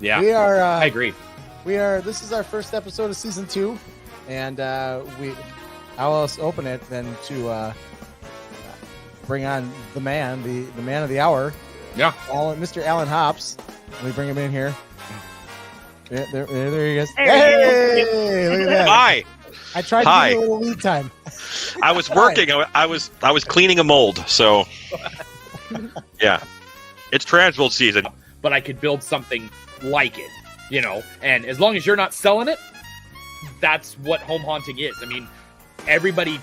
Yeah, we are. I agree. We are. This is our first episode of season 2, and how else open it than to bring on the man of the hour. Yeah, Mr. Alan Hops. Let me bring him in here. Yeah, there he is. Hey, look at that. Hi. I tried to give you a little lead time. I was working. I was cleaning a mold. So, yeah, it's transmold season. but I could build something like it, and as long as you're not selling it, that's what home haunting is. I mean, everybody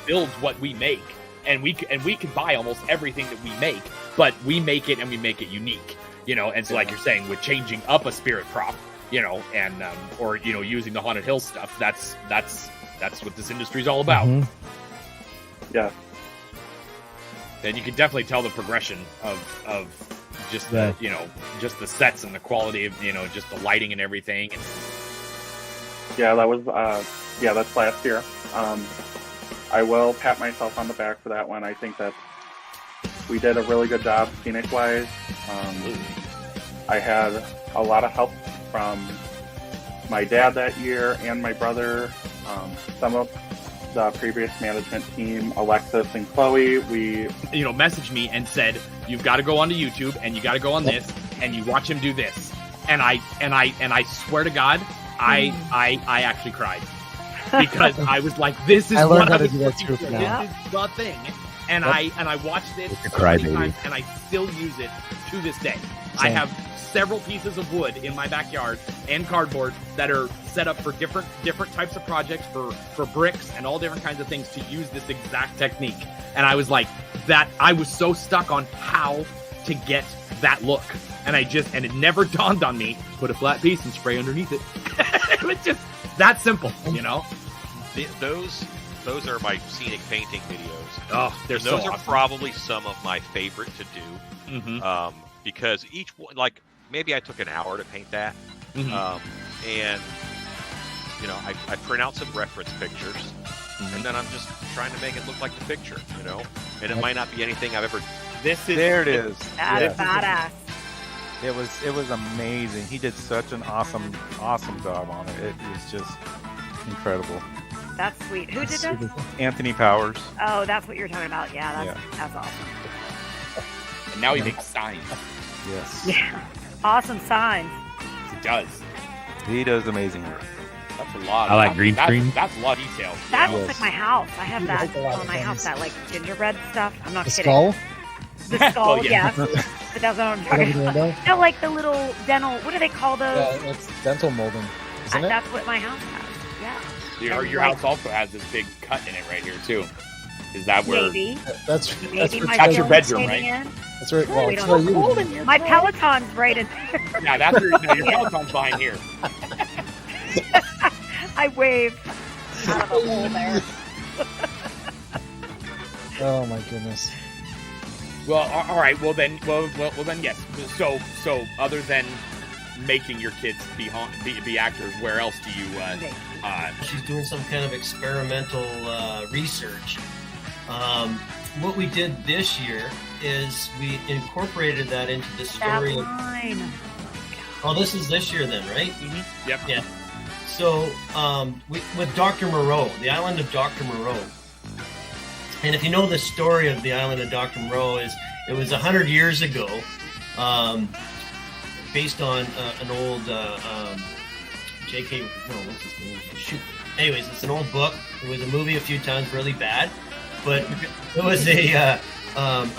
builds what we make, and we can buy almost everything that we make, but we make it and we make it unique, and so like you're saying, with changing up a spirit prop, and or using the Haunted Hill stuff, that's what this industry is all about. Mm-hmm. Yeah. And you can definitely tell the progression of just the just the sets and the quality of just the lighting and everything. Yeah, that was that's last year. I will pat myself on the back for that one. I think that we did a really good job scenic wise. I had a lot of help from my dad that year and my brother. Some of the previous management team, Alexis and Chloe, we messaged me and said, you've got to go onto YouTube and you got to go on this and you watch him do this. And I swear to God, I actually cried because I was like, this is I learned what how I to was do that looking too for. now. This is the thing. And I watched it so cry, many baby. times and I still use it to this day. I have several pieces of wood in my backyard and cardboard that are set up for different types of projects, for bricks and all different kinds of things, to use this exact technique. And I was like, I was so stuck on how to get that look. And it never dawned on me, put a flat piece and spray underneath it. It was just that simple, Those are my scenic painting videos. Oh, Those so are awesome. probably some of my favorite to do. Mm-hmm. Because each one, like, maybe I took an hour to paint that. Mm-hmm. And I print out some reference pictures, and then I'm just trying to make it look like the picture, and it might not be anything I've ever. There it is. That's badass. It was amazing. He did such an awesome job on it. It was just incredible. That's sweet. Who did that? Anthony Powers. Oh, that's what you're talking about. Yeah, that's awesome. And now he makes signs. Yes. Yeah. Awesome signs. He does. He does amazing work. That's a lot. I like green screen. That's a lot of detail. That looks like my house. I have that like a lot on of my things. house, that like gingerbread stuff. I'm not The kidding. skull? The skull, Well, yeah. yes. But that's what I'm Over talking the about. window? No, like the little dental, what do they call those? Yeah, that's dental molding, isn't it? That's what my house has. Yeah. Your house also has this big cut in it right here too. Is that where? Maybe. That's My that's your skills bedroom, are right? in. That's right. Well, We it's don't where know. you live. My Peloton's right in there. Yeah, that's your Peloton's behind here. I wave out of a hole there. Oh my goodness. Well, all right. Well then, yes. So other than making your kids be actors, where else do you? She's doing some kind of experimental research. What we did this year is we incorporated that into the story. That line. Oh, this is this year then, right? Mm-hmm. Yep. Yeah. So with Dr. Moreau, the island of Dr. Moreau. And if you know the story of the island of Dr. Moreau, it was 100 years ago, based on an old J.K. No, what's his name? Shoot. Anyways, it's an old book. It was a movie a few times, really bad, but it was a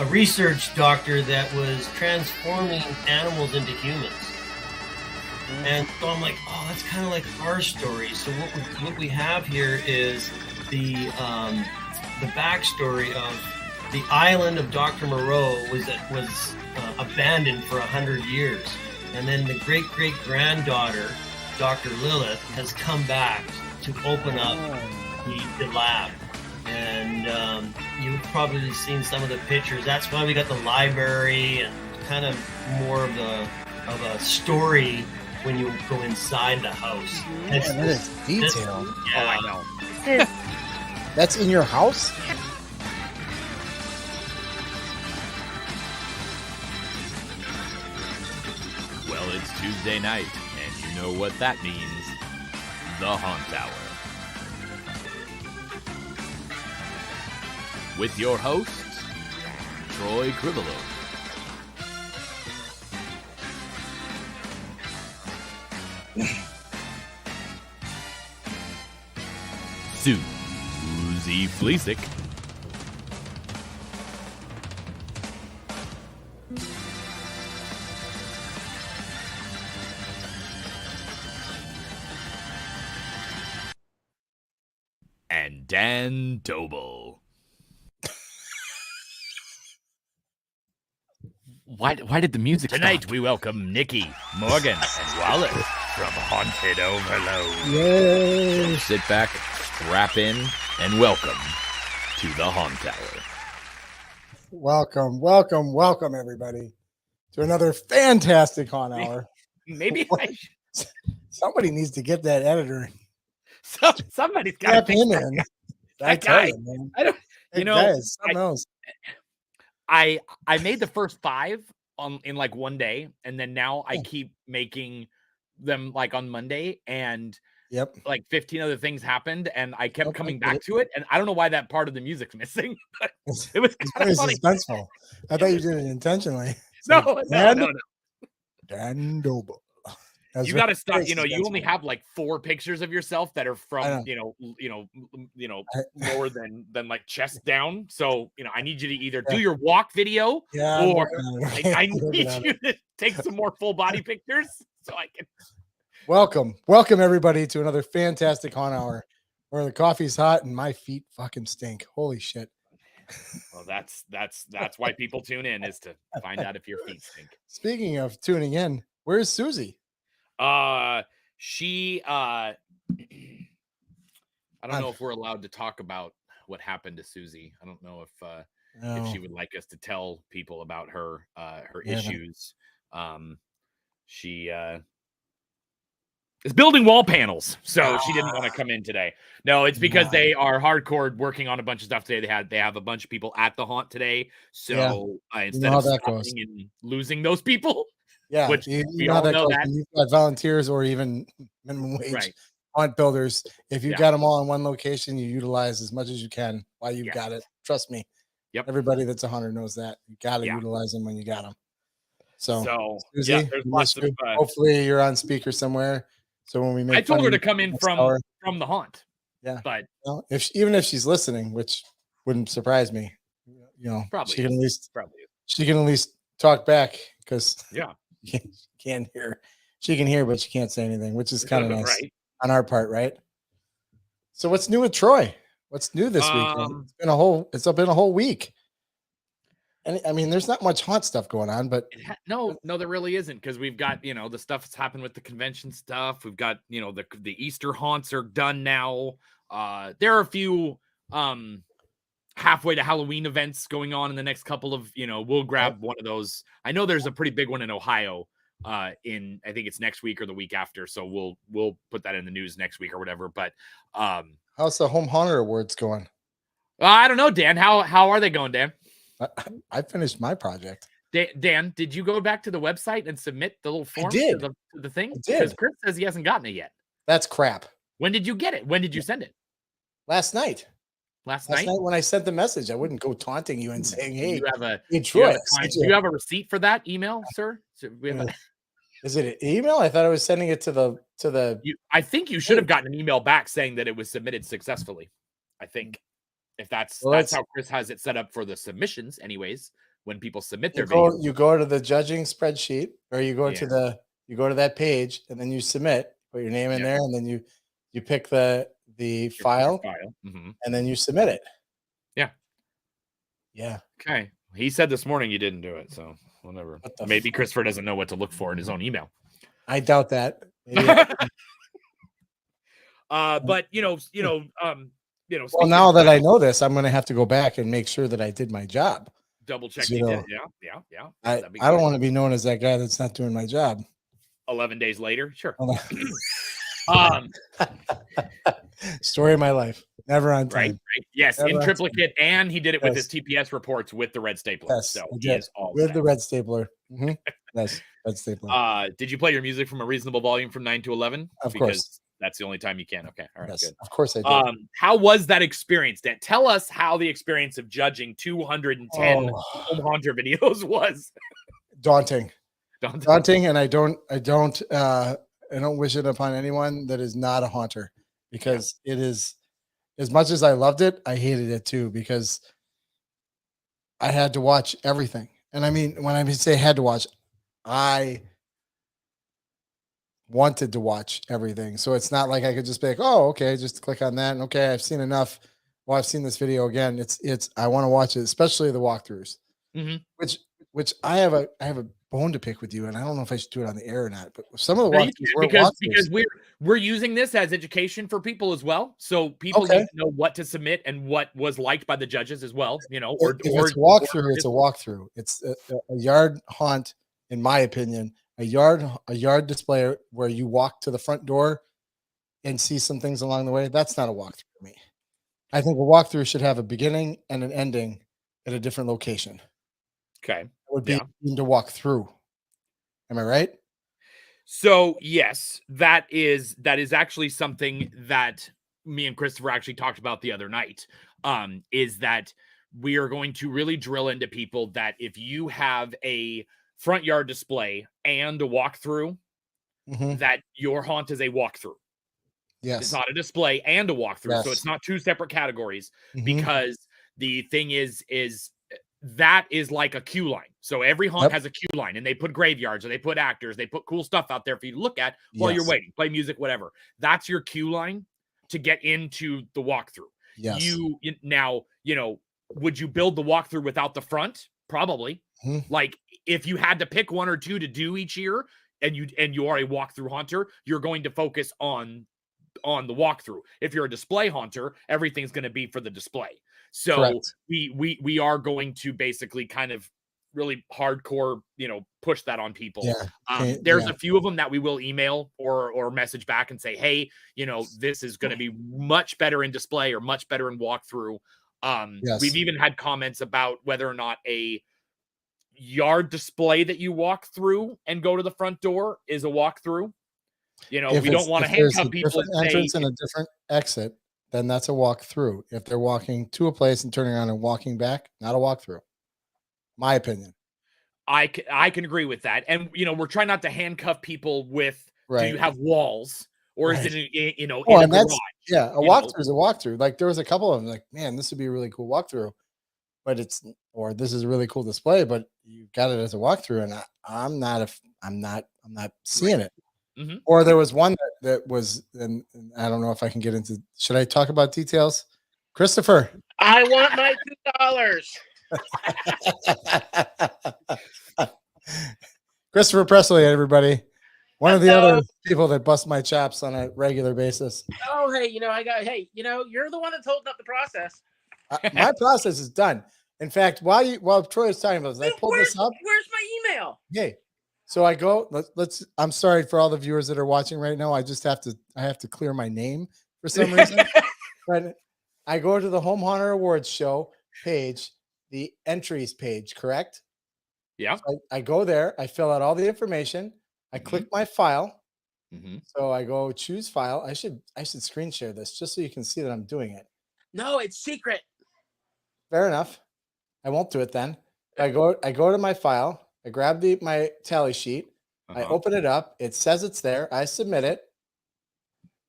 research doctor that was transforming animals into humans. And so I'm like, oh, that's kind of like our story. So what we have here is the backstory of the island of Dr. Moreau was abandoned for 100 years, and then the great-great-granddaughter, Dr. Lilith, has come back to open up the lab. And you've probably seen some of the pictures. That's why we got the library and kind of more of a story when you go inside the house. Man, that is detailed. Yeah, I know. That's in your house? Well, It's Tuesday night, and you know what that means. The Haunt Hour. With your hosts, Troy Crivolo, Susie Fleesick, and Dan Doble. Why did the music Tonight stop? we welcome Niki, Morgan, and Wallace from Haunted Overload. Yay! Sit back, strap in, and welcome to the Haunt Tower. Welcome, everybody, to another fantastic Haunt Hour. Maybe I should, Somebody needs to get that editor. somebody's got to Strap fix him that in. guy. I That tell guy. you, man. I don't. That You know, guy is something else. I made the first 5 in like one day, and then now I keep making them like on Monday, and Yep. like 15 other things happened, and I kept Nope, I coming get back it. to it, and I don't know why that part of the music's missing, but it was It's kind very of funny. suspenseful. I thought you did it intentionally. It's No, like, no. Dan Doble. That's You got to very stop. You know, you only suspenseful. have like 4 pictures of yourself that are I from, know. lower than like chest down. So, I need you to either do Yeah. your walk video, Yeah, I'm or working on it, okay? I I'm working need on you to take some more full body pictures so I can. Welcome everybody to another fantastic Haunt Hour where the coffee's hot and my feet fucking stink. Holy shit. Well, that's why people tune in, is to find out if your feet stink. Speaking of tuning in, where's Susie? She I don't know if we're allowed to talk about what happened to Susie. I don't know if she would like us to tell people about her issues. She is building wall panels, so she didn't want to come in today. No, it's because they are hardcore working on a bunch of stuff today. They have a bunch of people at the haunt today, so instead how of that stopping goes. and losing those people, Yeah, which you we know how all that know goes. that. When you've got volunteers or even minimum wage Right. haunt builders. If you Yeah. got them all in one location, you utilize as much as you can while you've Yes. got it. Trust me. Yep. Everybody that's a hunter knows that. You got to Yeah. utilize them when you got them. So, So Susie, yeah, there's we lots miss of. you. Hopefully you're on speaker somewhere. So when we make I told fun her of to you come in next from hour, the haunt. Yeah. But well, even if she's listening, which wouldn't surprise me, probably she can at least probably talk back because yeah. she can't hear. She can hear, but she can't say anything, which is kind of nice Right. on our part, right? So what's new with Troy? What's new this week? It's been a whole week. And I mean, there's not much haunt stuff going on, but No, there really isn't, because we've got the stuff that's happened with the convention stuff. We've got the Easter haunts are done now. There are a few halfway to Halloween events going on in the next couple of we'll grab one of those. I know there's a pretty big one in Ohio. I think it's next week or the week after, so we'll put that in the news next week or whatever. But how's the Home Haunter Awards going? I don't know, Dan. How are they going, Dan? I finished my project. Dan, did you go back to the website and submit the little form did. to the thing? I did. Because Chris says he hasn't gotten it yet. That's crap. When did you get it? When did you send it? Last night. Last Last night night when I sent the message, I wouldn't go taunting you and saying, "Hey, you have a hey do Troy, you have a receipt for that email, sir? So we have is it an email? I thought I was sending it to the. I think you should have gotten an email back saying that it was submitted successfully. I think if that's how Chris has it set up for the submissions, anyways. When people submit their videos, you go to the judging spreadsheet, or you go to that page, and then you submit. Put your name in there, and then you pick the file, and then you submit it. Yeah. Okay. He said this morning you didn't do it, so whatever. Maybe Christopher doesn't know what to look for in his own email. I doubt that. But well, now that I know this, I'm going to have to go back and make sure that I did my job. Double check. Yeah. I don't want to be known as that guy that's not doing my job. 11 days later, sure. Story of my life. Never on time. Right. Yes, Never in on triplicate, and he did it with Yes. his TPS reports with the red stapler. Yes, so I he did. is all With set. the red stapler. Yes. Red stapler. Did you play your music from a reasonable volume from 9 to 11? Of because course. That's the only time you can. Okay. All right. Yes, Good. of course I did. How was that experience, Dan? Tell us how the experience of judging 210 home haunter videos was. Daunting. And I don't wish it upon anyone that is not a haunter, because it is, as much as I loved it, I hated it too, because I had to watch everything. And I mean, when I say had to watch, I wanted to watch everything. So it's not like I could just be like, oh, okay, just click on that. And okay, I've seen enough. Well, I've seen this video again. It's I want to watch it, especially the walkthroughs, which I have a bone to pick with you. And I don't know if I should do it on the air or not, but some of the walkthroughs because we're using this as education for people as well. So people need to know what to submit and what was liked by the judges as well. You know, if it's a walkthrough, it's a walkthrough. It's a yard haunt, in my opinion. A yard display where you walk to the front door and see some things along the way. That's not a walkthrough for me. I think a walkthrough should have a beginning and an ending at a different location. Okay. It would be to walk through. Am I right? So yes, that is actually something that me and Christopher actually talked about the other night. Is that we are going to really drill into people that if you have a front yard display and a walkthrough, that your haunt is a walkthrough. Yes. It's not a display and a walkthrough. Yes. So it's not two separate categories, because the thing is that is like a queue line. So every haunt has a queue line, and they put graveyards, or they put actors, they put cool stuff out there for you to look at while you're waiting, play music, whatever. That's your queue line to get into the walkthrough. Yes. Now, would you build the walkthrough without the front? Probably. Like if you had to pick one or two to do each year, and you are a walkthrough haunter, you're going to focus on the walkthrough. If you're a display haunter, everything's going to be for the display. So we are going to basically kind of really hardcore, push that on people. There's a few of them that we will email or message back and say, hey, this is going to be much better in display or much better in walkthrough. We've even had comments about whether or not a yard display that you walk through and go to the front door is a walkthrough. We don't want to handcuff people and entrance and a different exit, then that's a walkthrough. If they're walking to a place and turning around and walking back, not a walkthrough. My opinion. I can agree with that. And we're trying not to handcuff people with do you have walls, or is it in a garage? Yeah, a walkthrough is a walkthrough. Like there was a couple of them like, man, this would be a really cool walkthrough. But this is a really cool display, but you got it as a walkthrough, and I'm not seeing it. Or there was one that was, and I don't know if I can get into. Should I talk about details, Christopher? I want my $2. Christopher Presley, everybody. One of the other people that bust my chops on a regular basis. Oh, hey, you're the one that's holding up the process. My process is done. In fact, while Troy is talking about this, I pulled this up. Where's my email? Hey, so I go. Let's. I'm sorry for all the viewers that are watching right now. I have to clear my name for some reason. But I go to the Home Haunter Awards show page, the entries page. Correct? Yeah. So I go there. I fill out all the information. I click my file. So I go choose file. I should screen share this just so you can see that I'm doing it. No, it's secret. Fair enough. I won't do it then. I go to my file. I grab my tally sheet. I open it up. It says it's there. I submit it.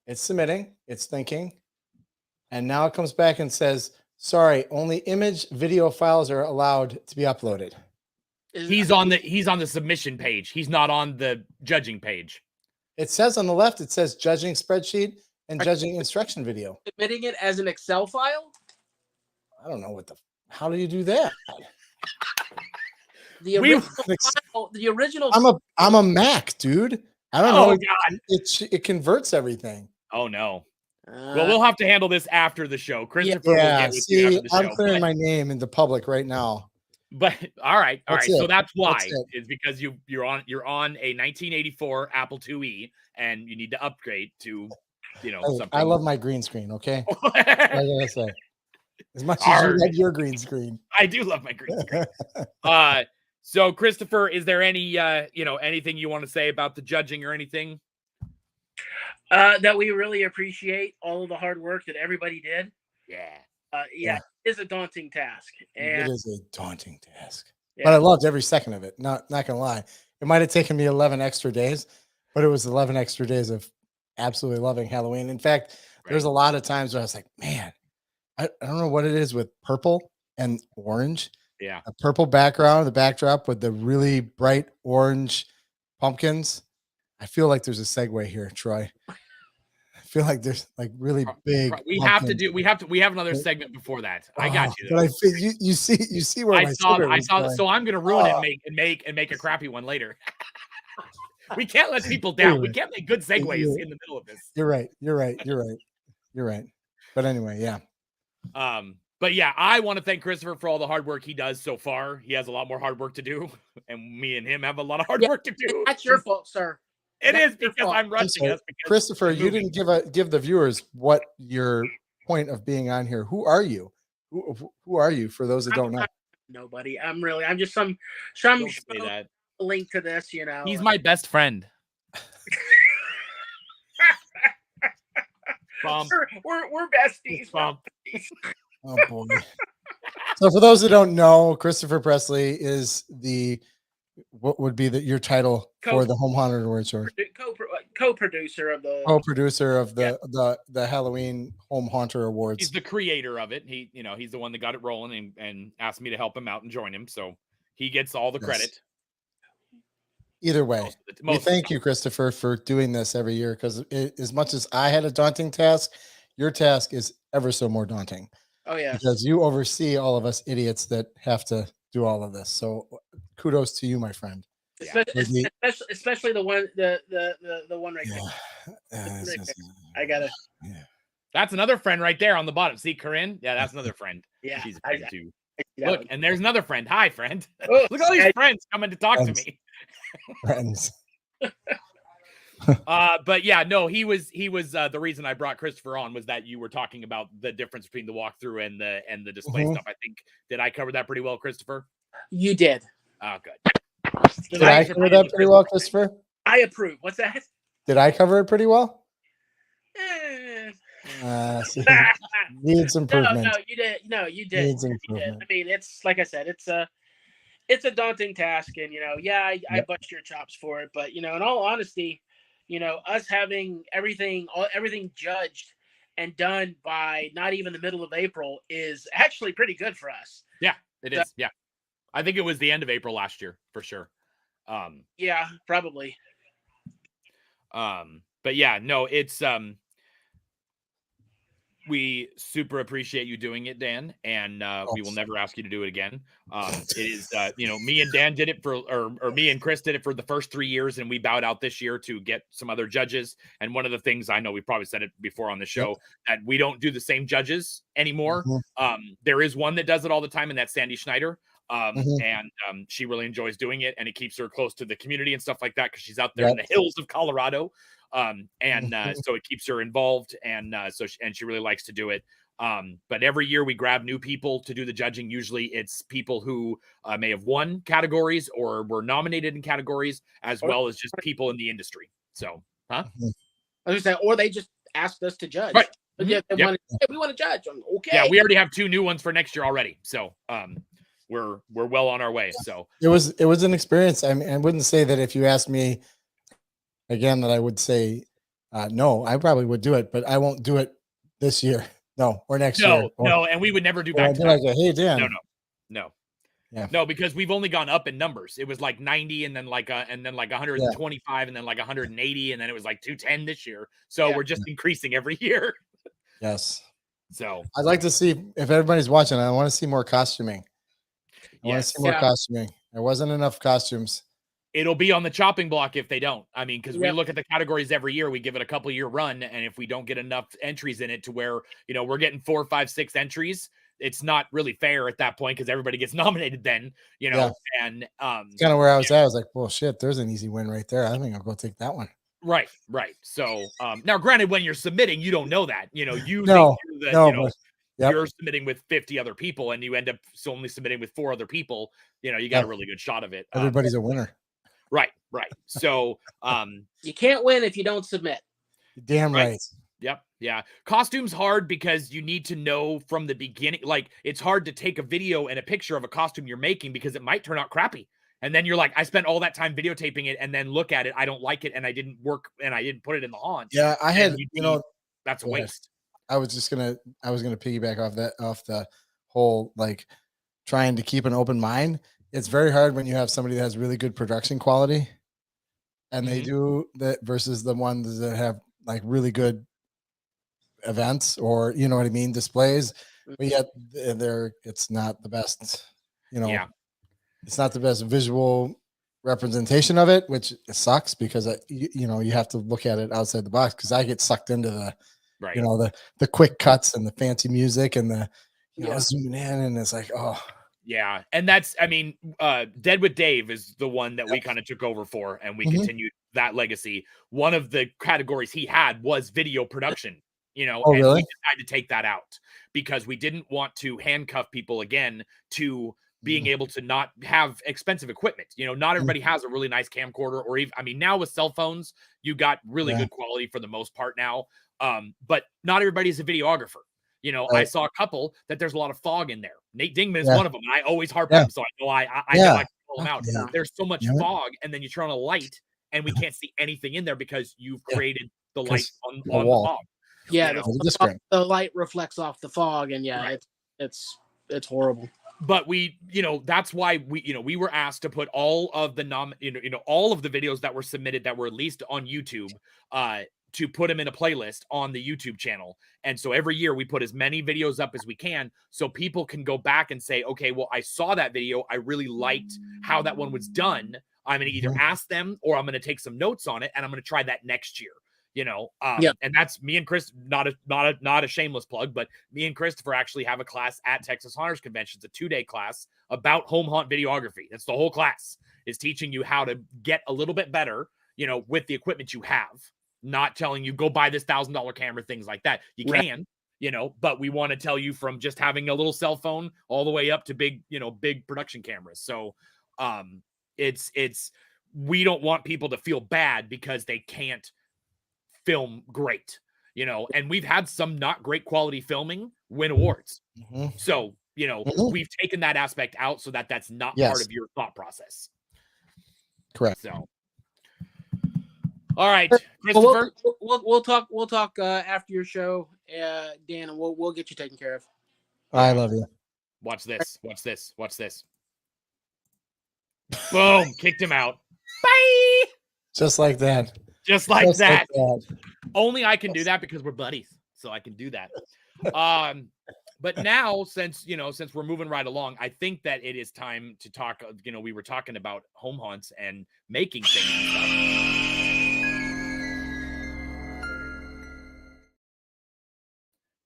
It's submitting. It's thinking. And now it comes back and says, sorry, only image video files are allowed to be uploaded. He's on the submission page. He's not on the judging page. It says on the left, it says judging spreadsheet and judging instruction video. Submitting it as an Excel file? I don't know how do you do that? The original I'm a Mac, dude. I don't know. God. It converts everything. Oh no. Well, we'll have to handle this after the show. Christopher will get with you after the show. I'm clearing my name into public right now. But all right. So that's why it's because you're on a 1984 Apple IIe and you need to upgrade to something. I love my green screen. Okay, I gotta say, as much as you love your green screen, I do love my green screen. So, Christopher, is there any anything you want to say about the judging or anything? That we really appreciate all of the hard work that everybody did. Yeah. It is a daunting task. And It is a daunting task, yeah. but I loved every second of it. Not gonna lie, it might have taken me 11 extra days, but it was 11 extra days of absolutely loving Halloween. In fact, there's a lot of times where I was like, man, I don't know what it is with purple and orange. Yeah. A purple background, the backdrop with the really bright orange pumpkins. I feel like there's a segue here, Troy. I feel like there's like really big. We have another segment before that. I got you. But I feel you see where I saw going. so I'm gonna ruin it and make a crappy one later. We can't let people down. We can't make good segues in the middle of this. You're right. But anyway, yeah. But yeah, I want to thank Christopher for all the hard work he does so far. He has a lot more hard work to do, and me and him have a lot of hard work to do. That's your fault, sir. It is because I'm rushing us. Christopher, you didn't give the viewers what your point of being on here. Who are you? Who are you? For those that don't know, nobody. I'm just some Don't say that. link to this. He's my best friend. We're besties. oh boy. So for those that don't know, Christopher Presley is what would be your title for the Home Haunted Award Show? Co-producer of the the Halloween Home Haunter Awards. He's the creator of it. He's the one that got it rolling and asked me to help him out and join him. So he gets all the credit. Either way, we thank you, Christopher, for doing this every year, because as much as I had a daunting task, your task is ever so more daunting. Oh yeah, because you oversee all of us idiots that have to do all of this. So kudos to you, my friend. Especially the one right there. I gotta. Yeah. That's another friend right there on the bottom. See, Corinne? Yeah, that's another friend. Yeah, she's a friend too. Look, and there's another friend. Hi, friend. Look at all these friends coming to talk to me. Friends. But yeah, no, he was the reason I brought Christopher on was that you were talking about the difference between the walkthrough and the display stuff. I think, did I cover that pretty well, Christopher? You did. Oh, good. Did I cover that pretty well, Christopher? I approve. What's that? Did I cover it pretty well? Needs improvement. No, you did. No, you did. Needs improvement. I mean, it's like I said, it's a daunting task, and I bust your chops for it, but in all honesty, us having everything judged and done by not even the middle of April is actually pretty good for us. Yeah, it is. Yeah, I think it was the end of April last year for sure. Yeah, probably. But yeah, no, it's we super appreciate you doing it, Dan, and we will never ask you to do it again. It is, me and Dan did it or me and Chris did it for the first 3 years, and we bowed out this year to get some other judges. And one of the things, I know we probably said it before on the show, that we don't do the same judges anymore. There is one that does it all the time, and that's Sandy Schneider. And she really enjoys doing it, and it keeps her close to the community and stuff like that, because she's out there in the hills of Colorado. So it keeps her involved, and she really likes to do it. But every year we grab new people to do the judging. Usually it's people who may have won categories or were nominated in categories, as well as just people in the industry. So, I was saying, or they just asked us to judge. Right. Yeah, we want to judge. Okay. Yeah, we already have 2 new ones for next year already. So, we're well on our way. So it was an experience. I mean, I wouldn't say that if you asked me again that I would say no. I probably would do it, but I won't do it this year. No, or next year. No, and we would never do back to back. Hey, Dan. No. Yeah. No, because we've only gone up in numbers. It was like 90, and then like 125, and then like 180, and then it was like 210 this year. So we're just increasing every year. Yes. So I'd like to see, if everybody's watching, I want to see more costuming. I want to see more costuming. There wasn't enough costumes. It'll be on the chopping block if they don't. I mean, because we look at the categories every year, we give it a couple year run, and if we don't get enough entries in it to where we're getting 4, 5, 6 entries, it's not really fair at that point, because everybody gets nominated then. And kind of where I was at. I was like, well, shit, there's an easy win right there. I think I'll go take that one. Right. So now, granted, when you're submitting, you don't know that. Yep. you're submitting with 50 other people and you end up only submitting with 4 other people, you know, you got a really good shot of it. Everybody's a winner. Right. So, you can't win if you don't submit. Damn right. Yep. Yeah. Costume's hard because you need to know from the beginning. Like, it's hard to take a video and a picture of a costume you're making because it might turn out crappy. And then you're like, I spent all that time videotaping it and then look at it. I don't like it. And I didn't work and I didn't put it in the haunt. Yeah. I had, that's a waste. I was going to piggyback off the whole, like, trying to keep an open mind. It's very hard when you have somebody that has really good production quality and they do that versus the ones that have like really good events or, you know what I mean, displays, but yet it's not the best, you know, it's not the best visual representation of it, which sucks because you have to look at it outside the box. Cause I get sucked into the, you know, the quick cuts and the fancy music and the, zooming in and it's like, oh yeah. And that's, I mean, Dead with Dave is the one that we kind of took over for and we continued that legacy. One of the categories he had was video production. You know, and we decided to take that out because we didn't want to handcuff people again to being able to not have expensive equipment. You know, not everybody has a really nice camcorder or even, I mean, now with cell phones, you got really good quality for the most part now. But not everybody's a videographer. You know, I saw a couple that there's a lot of fog in there. Nate Dingman is one of them. I always harp on him, so I know I call him out. There's so much fog, and then you turn on a light, and we can't see anything in there because you've created the light on the fog. Yeah, the light reflects off the fog, and it's horrible. But we, you know, that's why we were asked to put all of the all of the videos that were submitted that were released on YouTube, to put them in a playlist on the YouTube channel. And so every year we put as many videos up as we can so people can go back and say, okay, well, I saw that video. I really liked how that one was done. I'm going to either ask them or I'm going to take some notes on it and I'm going to try that next year. You know, and that's me and Chris, not a shameless plug, but me and Christopher actually have a class at Texas Haunters Convention. It's a 2-day class about home haunt videography. That's the whole class, is teaching you how to get a little bit better, you know, with the equipment you have, not telling you go buy this $1,000 camera, things like that. You can, you know, but we want to tell you from just having a little cell phone all the way up to big production cameras. So we don't want people to feel bad because they can't film great, you know, and we've had some not great quality filming win awards. So, you know, we've taken that aspect out so that that's not part of your thought process. Correct. So, all right, Christopher. We'll talk after your show, Dan, and we'll get you taken care of. I love you. Watch this. Boom, kicked him out. Bye. Just like that. Just like that. Only I can do that because we're buddies, so I can do that. But now, since we're moving right along, I think that it is time to talk. You know, we were talking about home haunts and making things and stuff.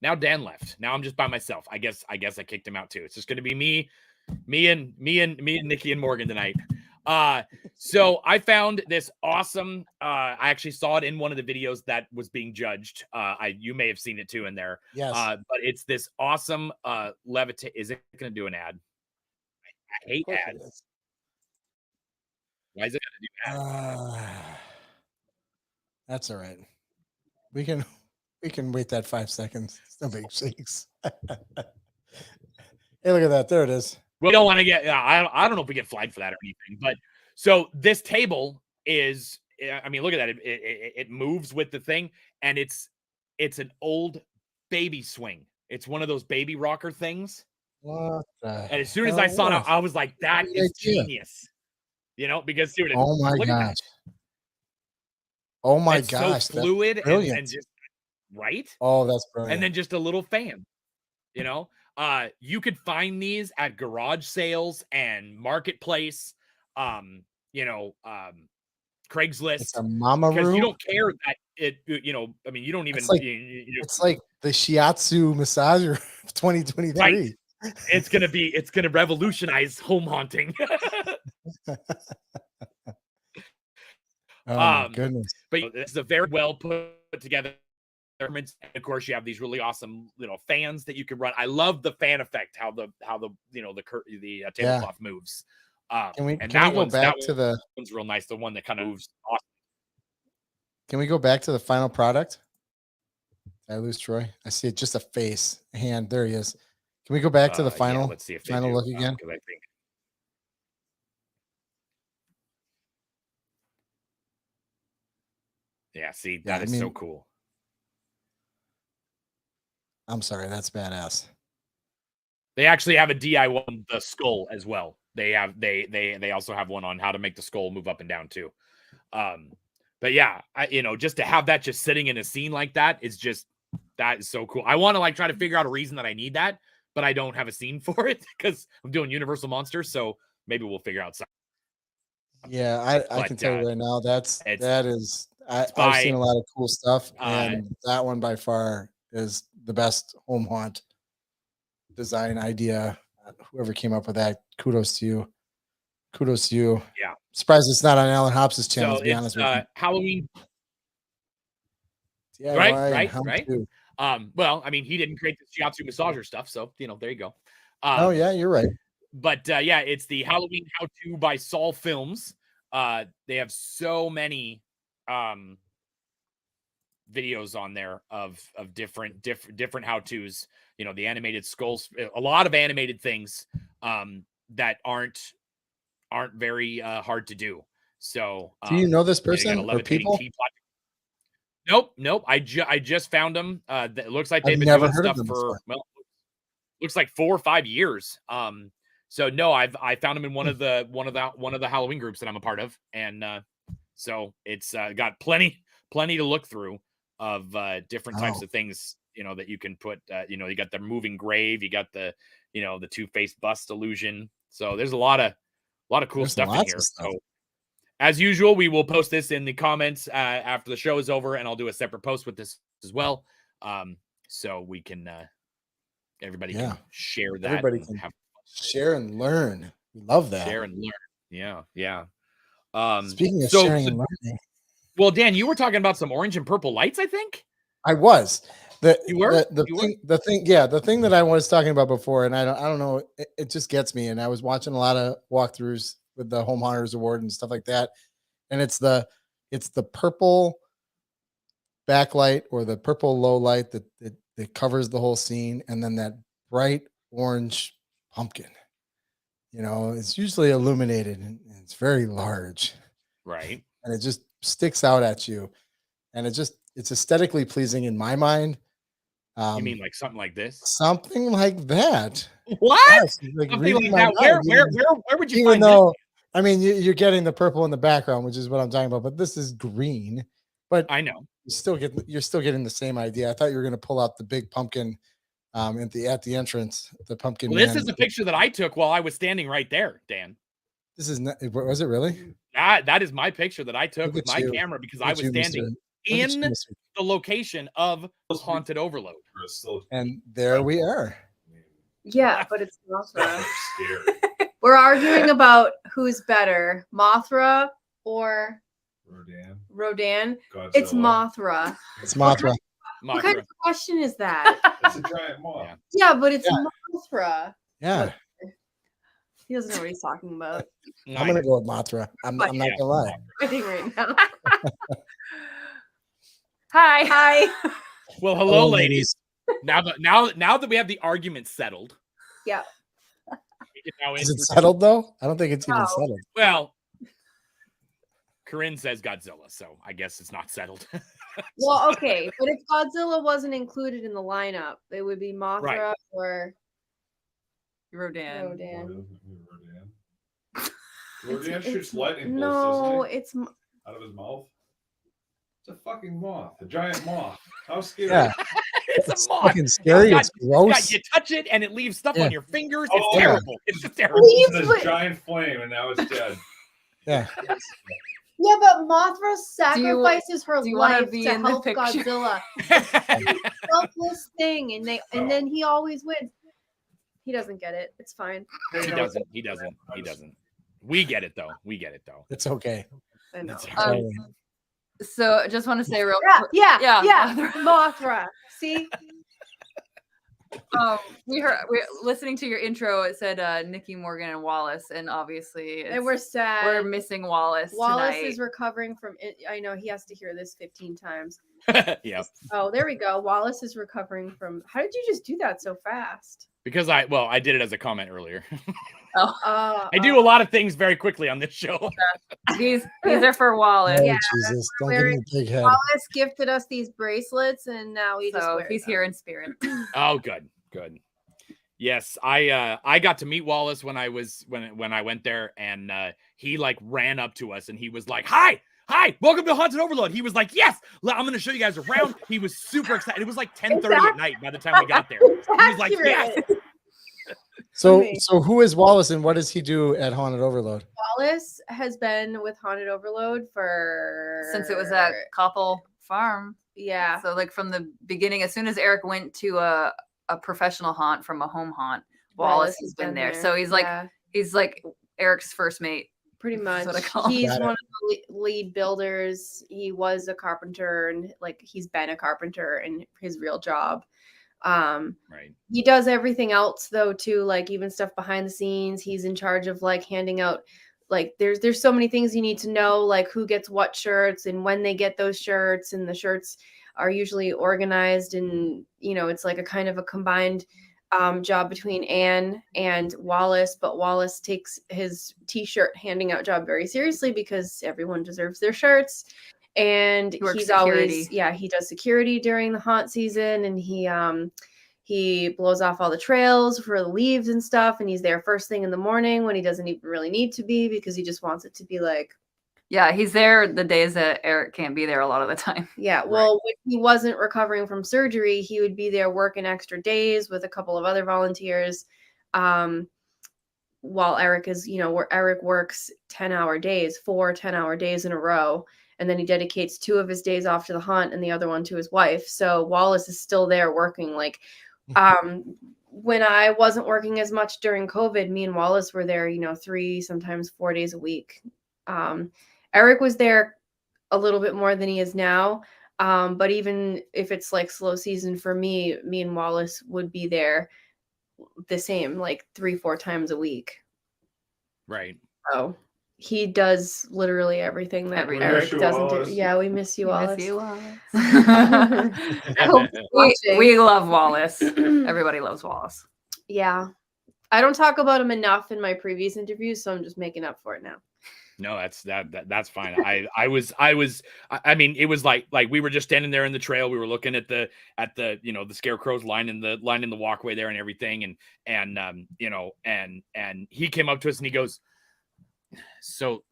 Now Dan left. Now I'm just by myself. I guess I kicked him out too. It's just going to be me and Niki and Morgan tonight. So I found this awesome, I actually saw it in one of the videos that was being judged. You may have seen it too in there. Yes. But it's this awesome, levitate. Is it going to do an ad? I hate ads. Why is it going to do ads? That's all right. We can wait that 5 seconds. It's no big shakes. Hey, look at that. There it is. We don't want to get, I don't know if we get flagged for that or anything, but so this table is, I mean, look at that. It moves with the thing, and it's an old baby swing. It's one of those baby rocker things. What the And as soon as I saw it, I was like, that is genius. You know, because dude, oh my gosh. Oh my gosh. So fluid and just right. Oh, that's brilliant. And then just a little fan, you know. You could find these at garage sales and marketplace, Craigslist. It's a mama room. You don't care that it, you know, I mean, you don't even. It's like the shiatsu massager of 2023. Right. It's gonna revolutionize home haunting. Oh my goodness! But it's a very well put together And of course, you have these really awesome fans that you can run. I love the fan effect, how the tablecloth moves. Can we and go back to the one's real nice. The one that kind of moves. Awesome. Can we go back to the final product? Did I lose Troy? I see it, just a face, a hand. There he is. Can we go back to the final? Let's see if they final do, look again. Because I think. Yeah, see, that is so cool. I'm sorry, that's badass. They actually have a DIY on the skull as well. They also have one on how to make the skull move up and down too. But yeah, just to have that just sitting in a scene like that is so cool. I want to try to figure out a reason that I need that, but I don't have a scene for it because I'm doing Universal Monsters. So maybe we'll figure out something. Yeah, I can tell you right now, I've seen a lot of cool stuff, and that one by far is the best home haunt design idea. Whoever came up with that, kudos to you. Yeah, surprised it's not on Alan Hobbs's channel. So to be honest with you. Halloween. Yeah, right. Well, I mean, he didn't create the shiatsu massager stuff, so there you go. Oh yeah, you're right. But yeah, it's the Halloween how-to by Saul Films. They have so many videos on there of different how-tos. The animated skulls, a lot of animated things that aren't very hard to do. So do you know this person or people? Nope. I just found them. It looks like they've been never doing heard of stuff them for before. looks like 4 or 5 years. So no, I found them in one of the Halloween groups that I'm a part of, and so it's got plenty to look through of different types of things that you can put. You got the moving grave, you got the the two-faced bust illusion. So there's a lot of cool stuff in here. So as usual, we will post this in the comments after the show is over, and I'll do a separate post with this as well, so we can everybody can share that. Everybody can share and learn. We love that. Share and learn. Yeah. Speaking of sharing and learning. Well, Dan, you were talking about some orange and purple lights, I think. I was. You were? The thing that I was talking about before, and I don't know, it just gets me. And I was watching a lot of walkthroughs with the Home Hunters Award and stuff like that. And it's the purple backlight or the purple low light that covers the whole scene, and then that bright orange pumpkin. It's usually illuminated and it's very large. Right. And it just sticks out at you. And it's aesthetically pleasing in my mind. You mean like something like this? Something like that. What? Yes, something like that. Where would you find that? I mean, you're getting the purple in the background, which is what I'm talking about, but this is green. But I know you're still getting the same idea. I thought you were going to pull out the big pumpkin at the entrance. The pumpkin. Well, this is a picture that I took while I was standing right there, Dan. This is not, was it really? That is my picture that I took with my camera because I was standing in the location of the haunted overload. And there we are. Yeah, but it's Mothra. We're arguing about who's better, Mothra or Rodan. Godzilla. It's Mothra. It's Mothra. What kind of question is that? It's a giant moth. Yeah, but it's Mothra. Yeah. He doesn't know what he's talking about. I'm gonna go with Mothra. I'm not gonna lie. Right now. Hi. Well, hello, ladies. Now that we have the argument settled. Yeah. Is it settled though? I don't think it's even settled. Well, Corinne says Godzilla, so I guess it's not settled. Well, okay, but if Godzilla wasn't included in the lineup, it would be Mothra or Rodan. Rodan shoots lightning bolts, no, doesn't he? it's out of his mouth. It's a fucking moth, a giant moth. How scary! Yeah. It's a moth. Fucking scary. It's gross. You touch it and it leaves stuff on your fingers. It's terrible. It's just terrible. It's this giant flame, and now it's dead. Yeah. Yeah, but Mothra sacrifices her life to help picture? Godzilla. Selfless thing, and then he always wins. He doesn't get it. It's fine. He doesn't. We get it though. It's okay. I know. So I just want to say real quick. Yeah. Mothra. See? We're listening to your intro. It said Niki, Morgan, and Wallace, and obviously And we're sad. We're missing Wallace. Wallace tonight. is recovering from it. I know he has to hear this 15 times. Yep. Oh, there we go. Wallace is recovering from. How did you just do that so fast? Because I did it as a comment earlier. Oh, I do a lot of things very quickly on this show. These are for Wallace. Oh, Yeah. Jesus. Don't give me a big head. Wallace gifted us these bracelets, and now he just wears he's them. here in spirit. Oh, good. Yes, I got to meet Wallace when I went there, and he like ran up to us and he was like, "Hi, welcome to Haunted Overload." He was like, "Yes, I'm going to show you guys around." He was super excited. It was like 10:30 at night by the time we got there. He was like, "Yes." So who is Wallace and what does he do at Haunted Overload? Wallace has been with Haunted Overload since it was at Koppel Farm. Yeah. So like from the beginning, as soon as Eric went to a professional haunt from a home haunt, Wallace has been there. So he's like Eric's first mate. Pretty much. That's what I call him. He's one of the lead builders. He was a carpenter, and like he's been a carpenter in his real job. Right. He does everything else though too, like even stuff behind the scenes. He's in charge of like handing out, like there's so many things you need to know, like who gets what shirts and when they get those shirts, and the shirts are usually organized, and it's like a kind of a combined job between Anne and Wallace, but Wallace takes his t-shirt handing out job very seriously because everyone deserves their shirts. And he's always he does security during the haunt season, and he blows off all the trails for the leaves and stuff, and he's there first thing in the morning when he doesn't even really need to be, because he just wants it to be like, yeah, he's there the days that Eric can't be there a lot of the time. Yeah, well, when he wasn't recovering from surgery, he would be there working extra days with a couple of other volunteers, while Eric is, where Eric works 10-hour days, 4 10-hour days in a row. And then he dedicates 2 of his days off to the hunt and the other one to his wife. So Wallace is still there working. Like, when I wasn't working as much during COVID, me and Wallace were there, 3, sometimes 4 days a week. Eric was there a little bit more than he is now. But even if it's like slow season for me and Wallace would be there the same, like 3-4 times a week. Right. So he does literally everything that Eric doesn't do. Yeah, we miss you, Wallace. Miss you, Wallace. we love Wallace. Everybody loves Wallace. Yeah. I don't talk about him enough in my previous interviews, so I'm just making up for it now. No, that's fine. I mean, it was like we were just standing there in the trail. We were looking at the the scarecrows lining the walkway there and everything. And he came up to us and he goes, "So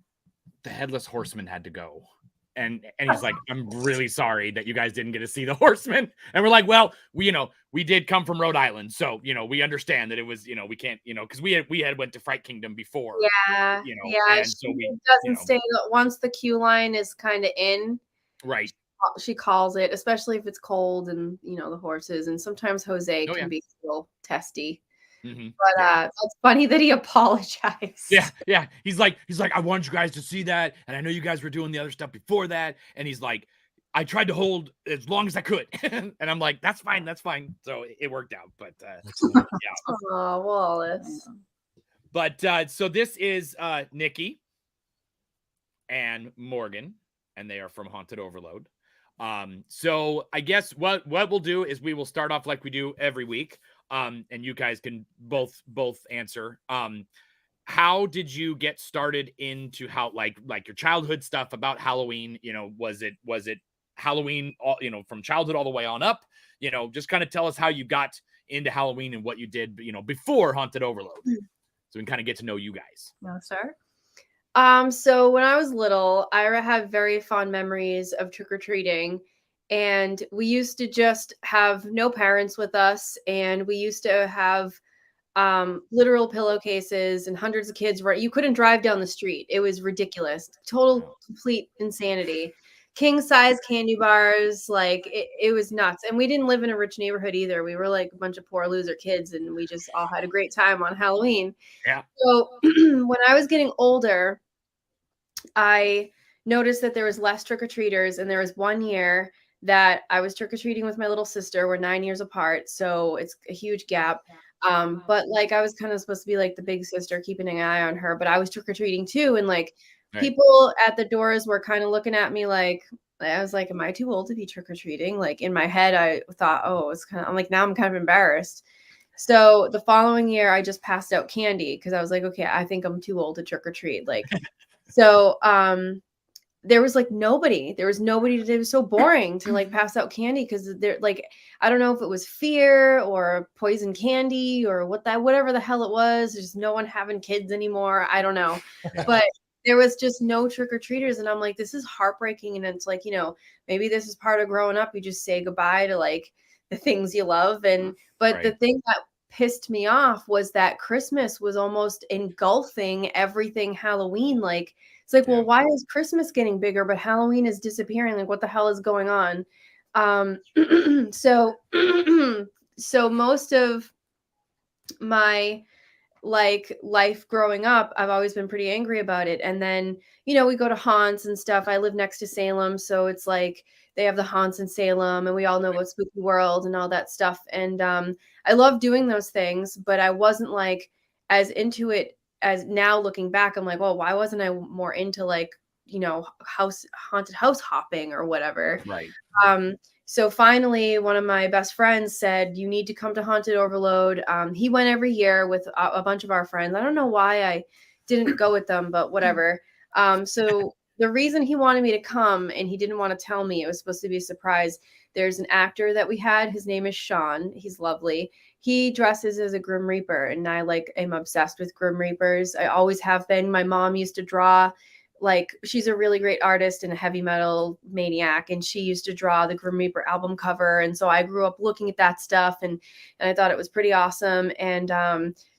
the headless horseman had to go." And he's like, "I'm really sorry that you guys didn't get to see the horseman." And we're like, "Well, we did come from Rhode Island, so we understand that it was we can't because we had went to Fright Kingdom before." Yeah, and she so we doesn't stay once the queue line is kind of in. Right. She calls it, especially if it's cold and the horses, and sometimes Jose can be a little testy. Mm-hmm. But it's funny that he apologized. Yeah. He's like, "I wanted you guys to see that, and I know you guys were doing the other stuff before that." And he's like, "I tried to hold as long as I could," and I'm like, "That's fine." So it worked out. But yeah. Oh, Wallace. But so this is Niki and Morgan, and they are from Haunted Overload. So I guess what we'll do is we will start off like we do every week. And you guys can both answer. How did you get started into how like your childhood stuff about Halloween? Was it Halloween, from childhood all the way on up? Just kind of tell us how you got into Halloween and what you did, before Haunted Overload, so we can kind of get to know you guys. You want to start? So when I was little, I have very fond memories of trick-or-treating. And we used to just have no parents with us. And we used to have literal pillowcases and hundreds of kids. You couldn't drive down the street. It was ridiculous. Total, complete insanity. King size candy bars. Like it was nuts. And we didn't live in a rich neighborhood either. We were like a bunch of poor loser kids. And we just all had a great time on Halloween. Yeah. So when I was getting older, I noticed that there was less trick-or-treaters, and there was one year that I was trick-or-treating with my little sister. We're 9 years apart, so it's a huge gap. But like I was kind of supposed to be like the big sister, keeping an eye on her, but I was trick-or-treating too, and like people at the doors were kind of looking at me like, I was like, am I too old to be trick-or-treating? Like in my head, I thought, oh, it's kind of, I'm like, now I'm kind of embarrassed. So the following year, I just passed out candy because I was like, okay, I think I'm too old to trick-or-treat. Like, so there was like nobody. There was nobody. It was so boring to like pass out candy because they're like, I don't know if it was fear or poison candy or whatever the hell it was. There's no one having kids anymore. I don't know, but there was just no trick-or-treaters, and I'm like, this is heartbreaking. And it's like, maybe this is part of growing up. You just say goodbye to like the things you love, but the thing that pissed me off was that Christmas was almost engulfing everything Halloween. Like, it's like, well, why is Christmas getting bigger, but Halloween is disappearing? Like, what the hell is going on? So most of my like life growing up, I've always been pretty angry about it. And then, we go to haunts and stuff. I live next to Salem, so it's like they have the haunts in Salem, and we all know about Spooky World and all that stuff. And I love doing those things, but I wasn't like as into it as now looking back. I'm like, well, why wasn't I more into like, haunted house hopping or whatever? Right. So finally, one of my best friends said, you need to come to Haunted Overload. He went every year with a bunch of our friends. I don't know why I didn't go with them, but whatever. So the reason he wanted me to come, and he didn't want to tell me, it was supposed to be a surprise. There's an actor that we had. His name is Sean. He's lovely. He dresses as a Grim Reaper, and I am obsessed with Grim Reapers. I always have been. My mom used to draw. Like, she's a really great artist and a heavy metal maniac, and she used to draw the Grim Reaper album cover. And so I grew up looking at that stuff, and I thought it was pretty awesome. And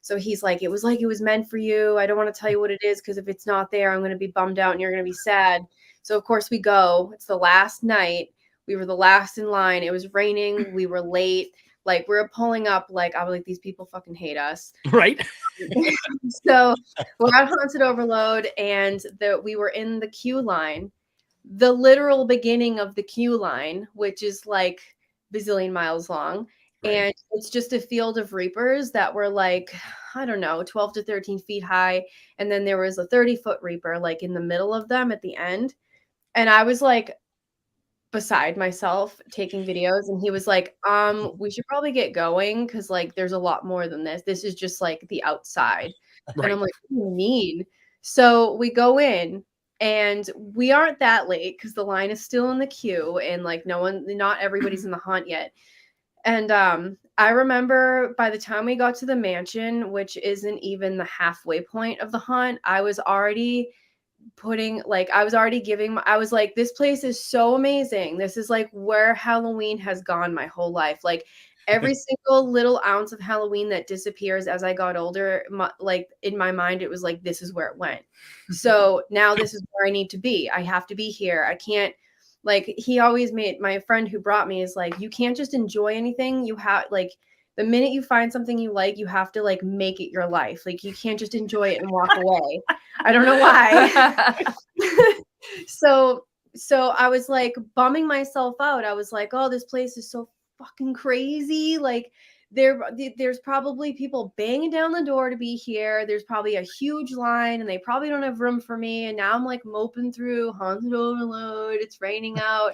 so he's like, it was meant for you. I don't want to tell you what it is, because if it's not there, I'm going to be bummed out and you're going to be sad. So of course we go. It's the last night. We were the last in line. It was raining. We were late. Like, we were pulling up, like, I was like, these people fucking hate us. Right. So we're at Haunted Overload, and we were in the queue line, the literal beginning of the queue line, which is like bazillion miles long. Right. And it's just a field of Reapers that were like, I don't know, 12 to 13 feet high. And then there was a 30-foot Reaper, like in the middle of them at the end. And I was like, beside myself taking videos, and he was like, we should probably get going, because like there's a lot more than this is just like the outside. Right. And I'm like, what do you mean? So we go in, and we aren't that late because the line is still in the queue, and like not everybody's in the haunt yet. And I remember by the time we got to the mansion, which isn't even the halfway point of the haunt, I was already I was like, this place is so amazing. This is like where Halloween has gone my whole life. Like, every single little ounce of Halloween that disappears as I got older, like in my mind, it was like, this is where it went. So now this is where I need to be. I have to be here. I can't, like, he always made, my friend who brought me is like, you can't just enjoy anything. You have, like, the minute you find something you like, you have to like make it your life. Like, you can't just enjoy it and walk away. I don't know why. So I was like bumming myself out. I was like, oh, this place is so fucking crazy. Like, there's probably people banging down the door to be here. There's probably a huge line, and they probably don't have room for me. And now I'm like moping through Haunted Overload. It's raining out.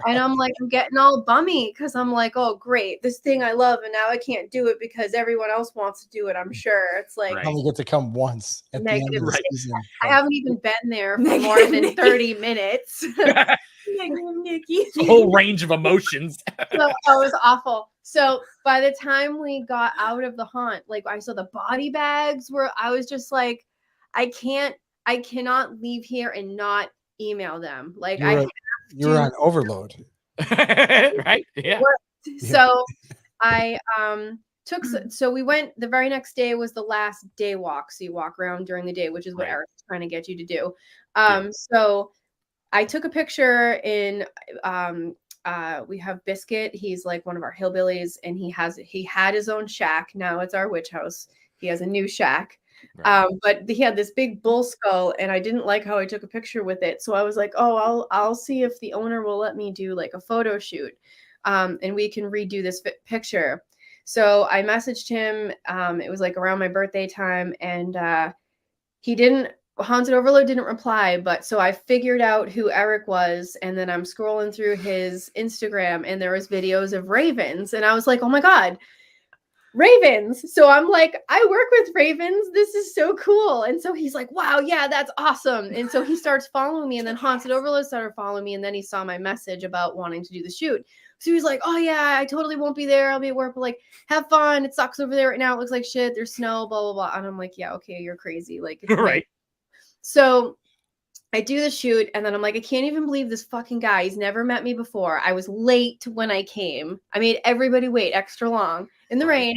And I'm like, I'm getting all bummy because I'm like, oh, great, this thing I love, and now I can't do it because everyone else wants to do it. I'm sure it's like, I only get to come once at the end of the season. I haven't even been there for more than 30 minutes. Niki. A whole range of emotions. So it was awful. So by the time we got out of the haunt, like, I saw the body bags I was just like, I cannot leave here and not email them. Like, you're on overload. Right? Yeah. So I so we went, the very next day was the last day walk. So you walk around during the day, which is what Eric's trying to get you to do. So I took a picture in, we have Biscuit. He's like one of our hillbillies, and he had his own shack. Now it's our witch house. He has a new shack. Right. But he had this big bull skull, and I didn't like how I took a picture with it. So I was like, oh, I'll see if the owner will let me do like a photo shoot, and we can redo this picture. So I messaged him. It was like around my birthday time, and he didn't. Haunted Overload didn't reply, but so I figured out who Eric was, and then I'm scrolling through his Instagram, and there was videos of ravens, and I was like, oh my god, ravens. So I'm like, I work with ravens. This is so cool. And so he's like, wow, yeah, that's awesome. And so he starts following me, and then Haunted Overload started following me, and then he saw my message about wanting to do the shoot. So he was like, oh yeah, I totally won't be there. I'll be at work, but like, have fun. It sucks over there right now. It looks like shit. There's snow, blah, blah, blah. And I'm like, yeah, okay, you're crazy. Like, it's Right. So I do the shoot, and then I'm like, I can't even believe this fucking guy. He's never met me before. I was late when I came. I made everybody wait extra long in the rain.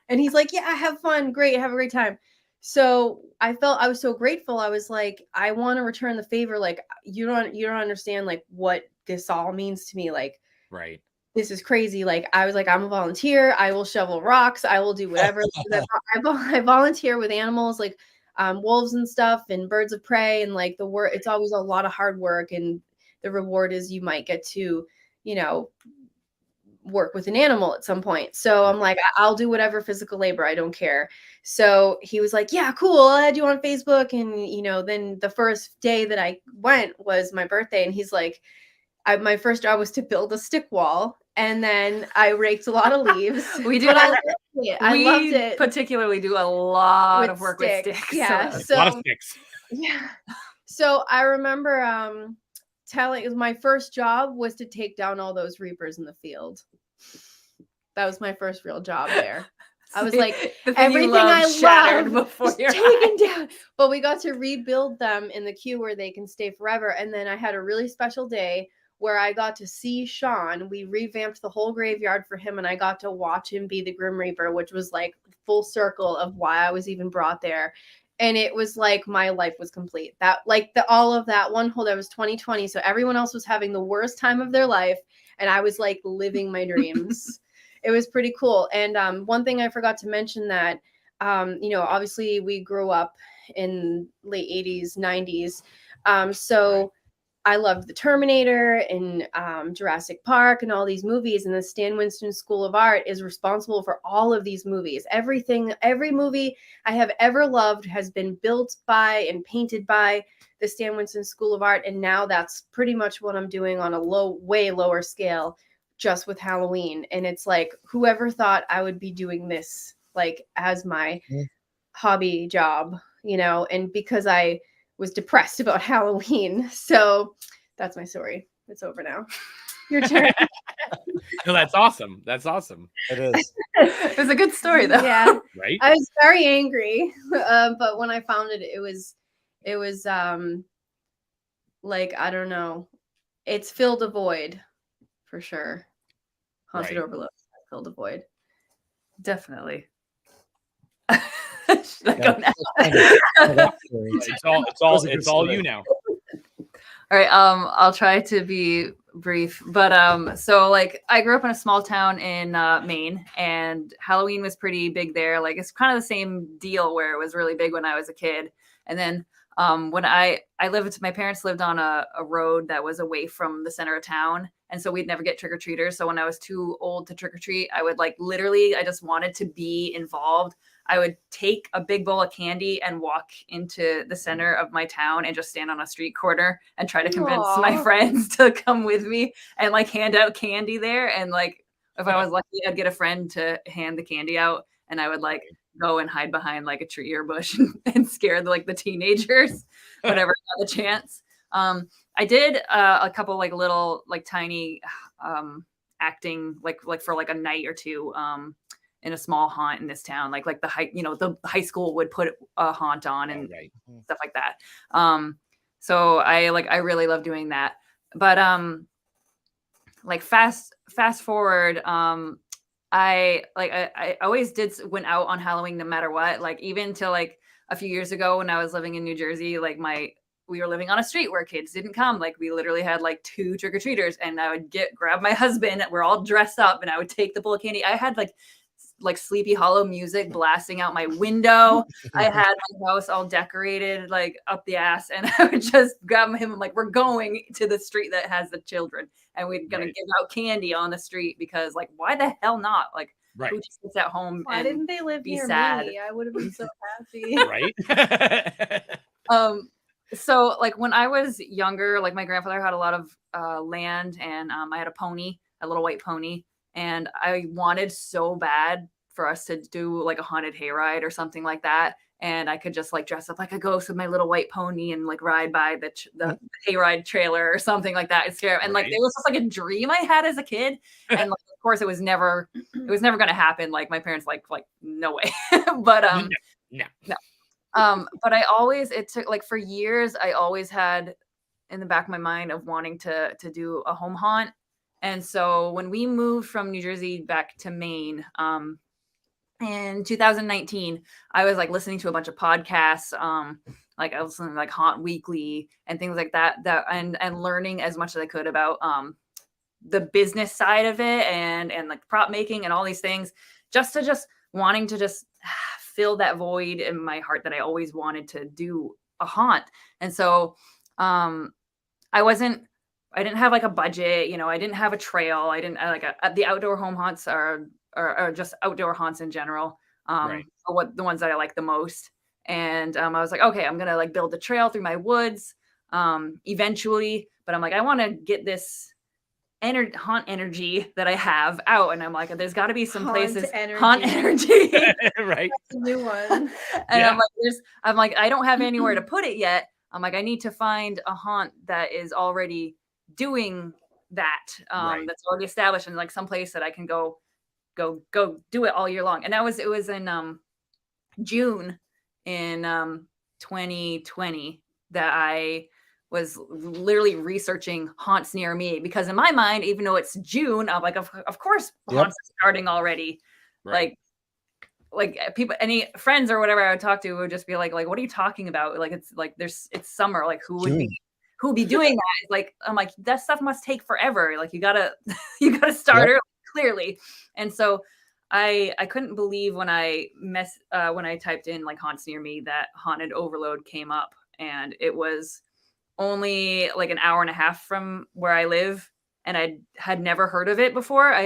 And he's like, yeah, have fun. Great. Have a great time. So I was so grateful. I was like, I want to return the favor. Like, you don't understand like what this all means to me. Like, right. This is crazy. Like, I was like, I'm a volunteer. I will shovel rocks. I will do whatever. I volunteer with animals, like wolves and stuff, and birds of prey, and like the work. It's always a lot of hard work, and the reward is you might get to, work with an animal at some point. So I'm like, I'll do whatever physical labor. I don't care. So he was like, yeah, cool. I'll add you on Facebook. And, then the first day that I went was my birthday. And he's like, my first job was to build a stick wall. And then I raked a lot of leaves. We do. I loved it. Particularly do a lot of work with sticks. Yeah. So, a lot of sticks. Yeah. So I remember it was my first job was to take down all those reapers in the field. That was my first real job there. I was like, everything I loved before taken down. But we got to rebuild them in the queue where they can stay forever. And then I had a really special day where I got to see Sean. We revamped the whole graveyard for him, and I got to watch him be the Grim Reaper, which was like full circle of why I was even brought there. And it was like my life was complete. That all of that one whole, that was 2020. So everyone else was having the worst time of their life, and I was like living my dreams. It was pretty cool. And one thing I forgot to mention that, obviously we grew up in late 80s, 90s. So I loved The Terminator and Jurassic Park and all these movies. And the Stan Winston School of Art is responsible for all of these movies. Every movie I have ever loved has been built by and painted by the Stan Winston School of Art. And now that's pretty much what I'm doing on a way lower scale, just with Halloween. And it's like, whoever thought I would be doing this like as my hobby job, and because I was depressed about Halloween. So that's my story. It's over now. Your turn. No, that's awesome. That's awesome. It is. It was a good story though. Yeah. Right. I was very angry. But when I found it, it was like, I don't know. It's filled a void for sure. Haunted Overload filled a void. Definitely. Should I go now? It's all you now. All right. I'll try to be brief, but so like I grew up in a small town in Maine, and Halloween was pretty big there. Like it's kind of the same deal where it was really big when I was a kid, and then when I lived, my parents lived on a road that was away from the center of town. And so we'd never get trick-or-treaters. So when I was too old to trick-or-treat, I would like literally, I just wanted to be involved. I would take a big bowl of candy and walk into the center of my town and just stand on a street corner and try to convince my friends to come with me and like hand out candy there. And like, if I was lucky, I'd get a friend to hand the candy out, and I would like go and hide behind like a tree or bush and scare the teenagers whenever I got the chance. I did a couple like little like tiny acting like for like a night or two in a small haunt in this town. Like the high school would put a haunt on and stuff like that. So I really love doing that. But like fast forward, I always went out on Halloween no matter what. Like even till like a few years ago when I was living in New Jersey, like we were living on a street where kids didn't come. Like we literally had like 2 trick-or-treaters, and I would grab my husband. We're all dressed up, and I would take the bowl of candy. I had like like Sleepy Hollow music blasting out my window. I had my house all decorated like up the ass, and I would just grab him. I'm like, we're going to the street that has the children, and we're gonna give out candy on the street because like, why the hell not? Like, who just sits at home? Why and didn't they live be near sad? me? I would have been so happy. Right. So like when I was younger, like my grandfather had a lot of land, and I had a pony, a little white pony, and I wanted so bad for us to do like a haunted hayride or something like that. And I could just like dress up like a ghost with my little white pony and like ride by the hayride trailer or something like that. It's scary. And like it was just like a dream I had as a kid. And like, of course it was never going to happen. Like my parents like no way. But no. But it took like for years, I always had in the back of my mind of wanting to do a home haunt. And so when we moved from New Jersey back to Maine, in 2019, I was like listening to a bunch of podcasts. Like I was listening to like Haunt Weekly and things like that, and learning as much as I could about the business side of it and like prop making and all these things, just wanting to just fill that void in my heart that I always wanted to do a haunt. And so I didn't have like a budget, you know, I didn't have a trail. I didn't the outdoor home haunts are just outdoor haunts in general. Are what the ones that I like the most. And I was like, okay, I'm going to like build a trail through my woods eventually. But I'm like, I want to get this haunt energy that I have out, and I'm like, there's got to be some places haunt energy. Right. That's a new one. And I'm like, I don't have anywhere to put it yet. I'm like, I need to find a haunt that is already doing that, that's already established, and like some place that I can go do it all year long. And it was in June in 2020 that I was literally researching haunts near me, because in my mind, even though it's June, I'm like, of course haunts are starting already. Like people, any friends or whatever I would talk to would just be like, what are you talking about? Like, it's like, it's summer. Like who would be doing that? It's like, I'm like, that stuff must take forever. Like you gotta start early, clearly. And so I couldn't believe when I typed in like haunts near me that Haunted Overload came up, and it was only like an hour and a half from where I live, and I had never heard of it before. I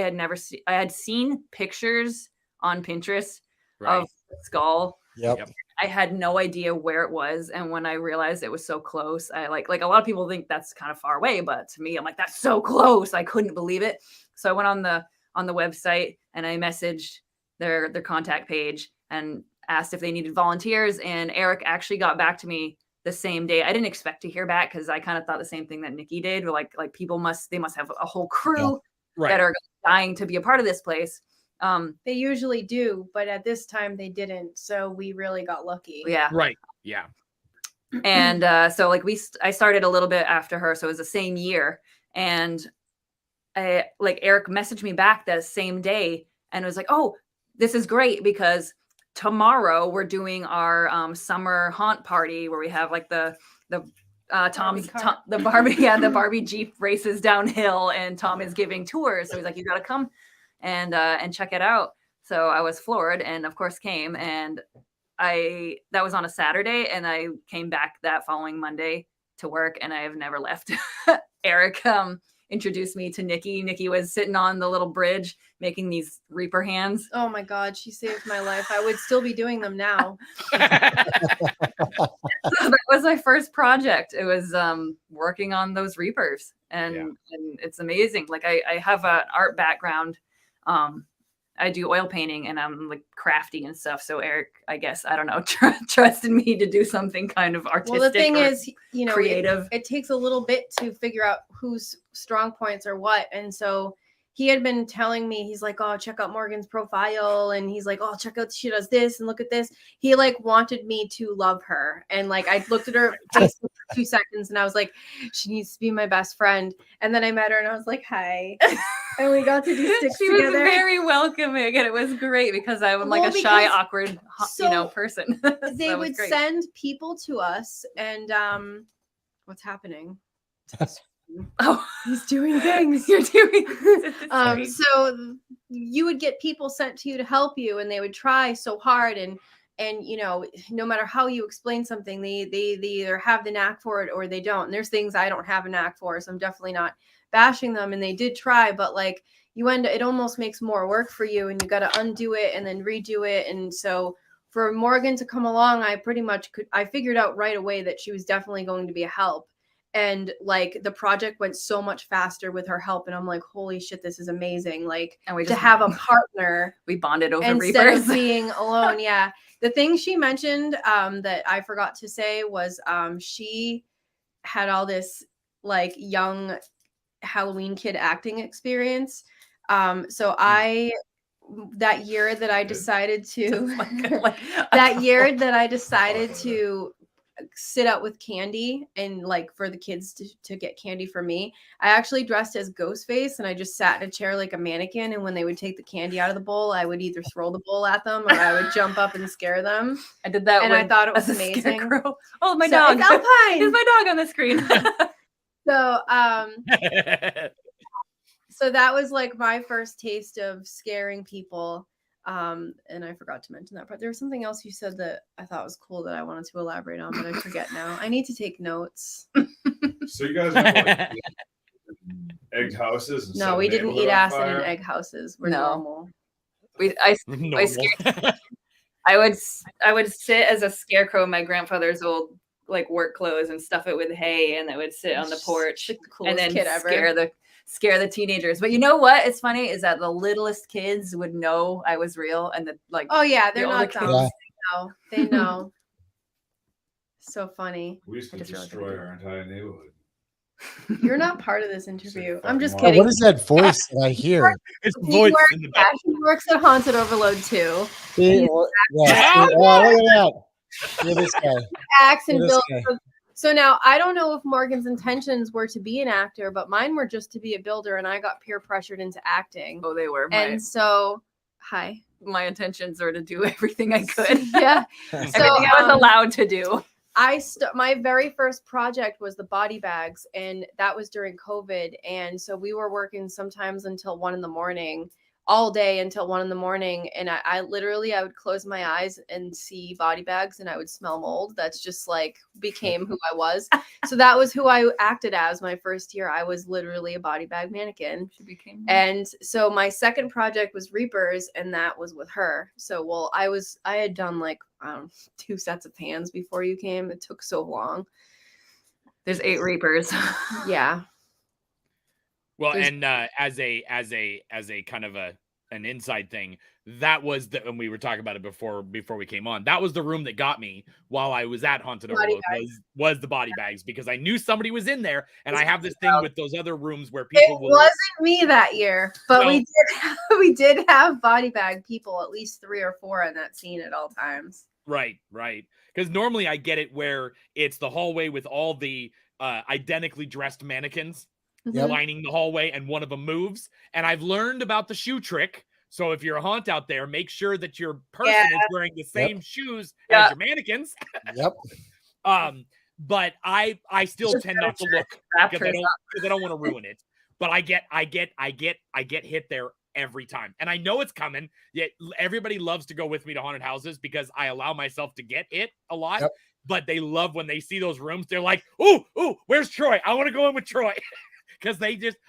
had seen pictures on Pinterest of the skull. Yep. I had no idea where it was, and when I realized it was so close, I like a lot of people think that's kind of far away, but to me, I'm like, that's so close. I couldn't believe it. So I went on the website and I messaged their contact page and asked if they needed volunteers, and Eric actually got back to me the same day. I didn't expect to hear back because I kind of thought the same thing that Niki did. Like people must have a whole crew that are dying to be a part of this place. They usually do, but at this time they didn't. So we really got lucky. Yeah. Right. Yeah. And so like I started a little bit after her, so it was the same year. And Eric messaged me back that same day and was like, "Oh, this is great because tomorrow we're doing our summer haunt party where we have like the Barbie Jeep races downhill, and Tom is giving tours. So he's like, you got to come and check it out." So I was floored, and of course came, and that was on a Saturday, and I came back that following Monday to work, and I have never left. Eric introduced me to Niki. Niki was sitting on the little bridge making these reaper hands. Oh my God, she saved my life. I would still be doing them now. So that was my first project. It was working on those reapers, and it's amazing. Like I have an art background. I do oil painting, and I'm like crafty and stuff. So Eric, I guess, I don't know, trusted me to do something kind of artistic. Well, the thing is, creative. It takes a little bit to figure out whose strong points are what. And so he had been telling me, he's like, "Oh, check out Morgan's profile." And he's like, "Oh, check out, she does this and look at this." He like wanted me to love her. And like, I looked at her Facebook for 2 seconds and I was like, she needs to be my best friend. And then I met her and I was like, "Hi." And we got to do sticks she together. was very welcoming, and it was great because I'm like a shy, awkward, person. They would send people to us, and what's happening? Oh, He's doing things. you're doing. This So you would get people sent to you to help you, and they would try so hard, and no matter how you explain something, they either have the knack for it or they don't. And there's things I don't have a knack for, so I'm definitely not bashing them. And they did try, but like it almost makes more work for you, and you got to undo it and then redo it. And so for Morgan to come along, I figured out right away that she was definitely going to be a help. And like the project went so much faster with her help, and I'm like, holy shit, this is amazing. Like, And we to just have a partner we bonded over instead Reapers. of being alone. Yeah. The thing she mentioned that I forgot to say was she had all this like young Halloween kid acting experience. So that year that I decided to that year that I decided to sit out with candy and like for the kids to get candy for me, I actually dressed as Ghostface, and I just sat in a chair like a mannequin, and when they would take the candy out of the bowl, I would either throw the bowl at them or I would jump up and scare them. I did that, and I thought it was amazing. Scarecrow. Oh, my dog! It's Alpine. Here's my dog on the screen. So so that was like my first taste of scaring people. And I forgot to mention that part. There was something else you said that I thought was cool that I wanted to elaborate on, but I forget now. I need to take notes. So you guys have like egg houses? And No, set we the didn't neighborhood eat on acid fire? in egg houses. We're No. normal. I Normal. scared. I would sit as a scarecrow in my grandfather's old like work clothes and stuff it with hay, and I would sit on the porch Like the coolest and then kid ever. scare the teenagers. But you know what? It's funny is that the littlest kids would know I was real, and the like. Oh yeah, they're the not older dumb. kids- Yeah. They know. So funny. We used to I just realized I destroy did. our entire neighborhood. You're not part of this interview. I'm just fucking kidding. What is that voice that I hear? It's He voice works, in the back. he works at Haunted Overload too. See, He's yeah, see, oh, look at that. Look at this guy. Acts and Look at this builds. guy. So now I don't know if Morgan's intentions were to be an actor, but mine were just to be a builder, and I got peer pressured into acting. Oh, they were. And so, hi. My intentions were to do everything I could. Yeah. Everything I was allowed to do. My very first project was the body bags, and that was during COVID. And so we were working sometimes until 1 a.m, all day until 1 a.m. And I literally, I would close my eyes and see body bags, and I would smell mold. That's just like became who I was. So that was who I acted as my first year. I was literally a body bag mannequin. She became. And so my second project was Reapers, and that was with her. So, well, I had done like 2 sets of pans before you came. It took so long. There's 8 Reapers. Yeah. Well, There's- and as a kind of an inside thing, that was and we were talking about it before we came on. That was the room that got me while I was at Haunted Body Overload was the body bags, because I knew somebody was in there, and I have this thing with those other rooms where people It will. wasn't me that year, but No. we did have body bag people, at least 3 or 4 in that scene at all times. Right. Because normally I get it where it's the hallway with all the identically dressed mannequins Yep. lining the hallway, and one of them moves. And I've learned about the shoe trick. So if you're a haunt out there, make sure that your person is wearing the same shoes as your mannequins. Yep. But I still Just tend not to look because I don't want to ruin it. But I get hit there every time. And I know it's coming. Yet everybody loves to go with me to haunted houses because I allow myself to get hit a lot. Yep. But they love when they see those rooms. They're like, ooh, where's Troy? I want to go in with Troy. Because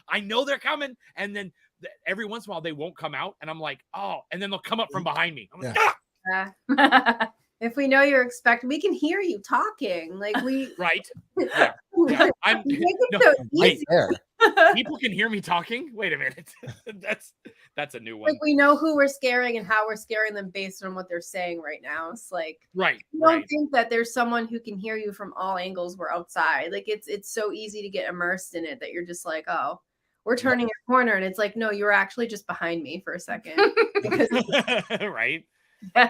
I know they're coming. And then every once in a while they won't come out. And I'm like, oh, and then they'll come up from behind me. I'm like, ah! If we know you're expecting, we can hear you talking. Like we Right. Yeah. I'm You make it no, so Right easy. there. people can hear me talking. Wait a minute. That's a new one. Like we know who we're scaring and how we're scaring them based on what they're saying right now. It's like Right. you don't Right. think that there's someone who can hear you from all angles. We're outside. Like it's so easy to get immersed in it that you're just like, oh, we're turning a corner, and it's like, no, you were actually just behind me for a second. Right.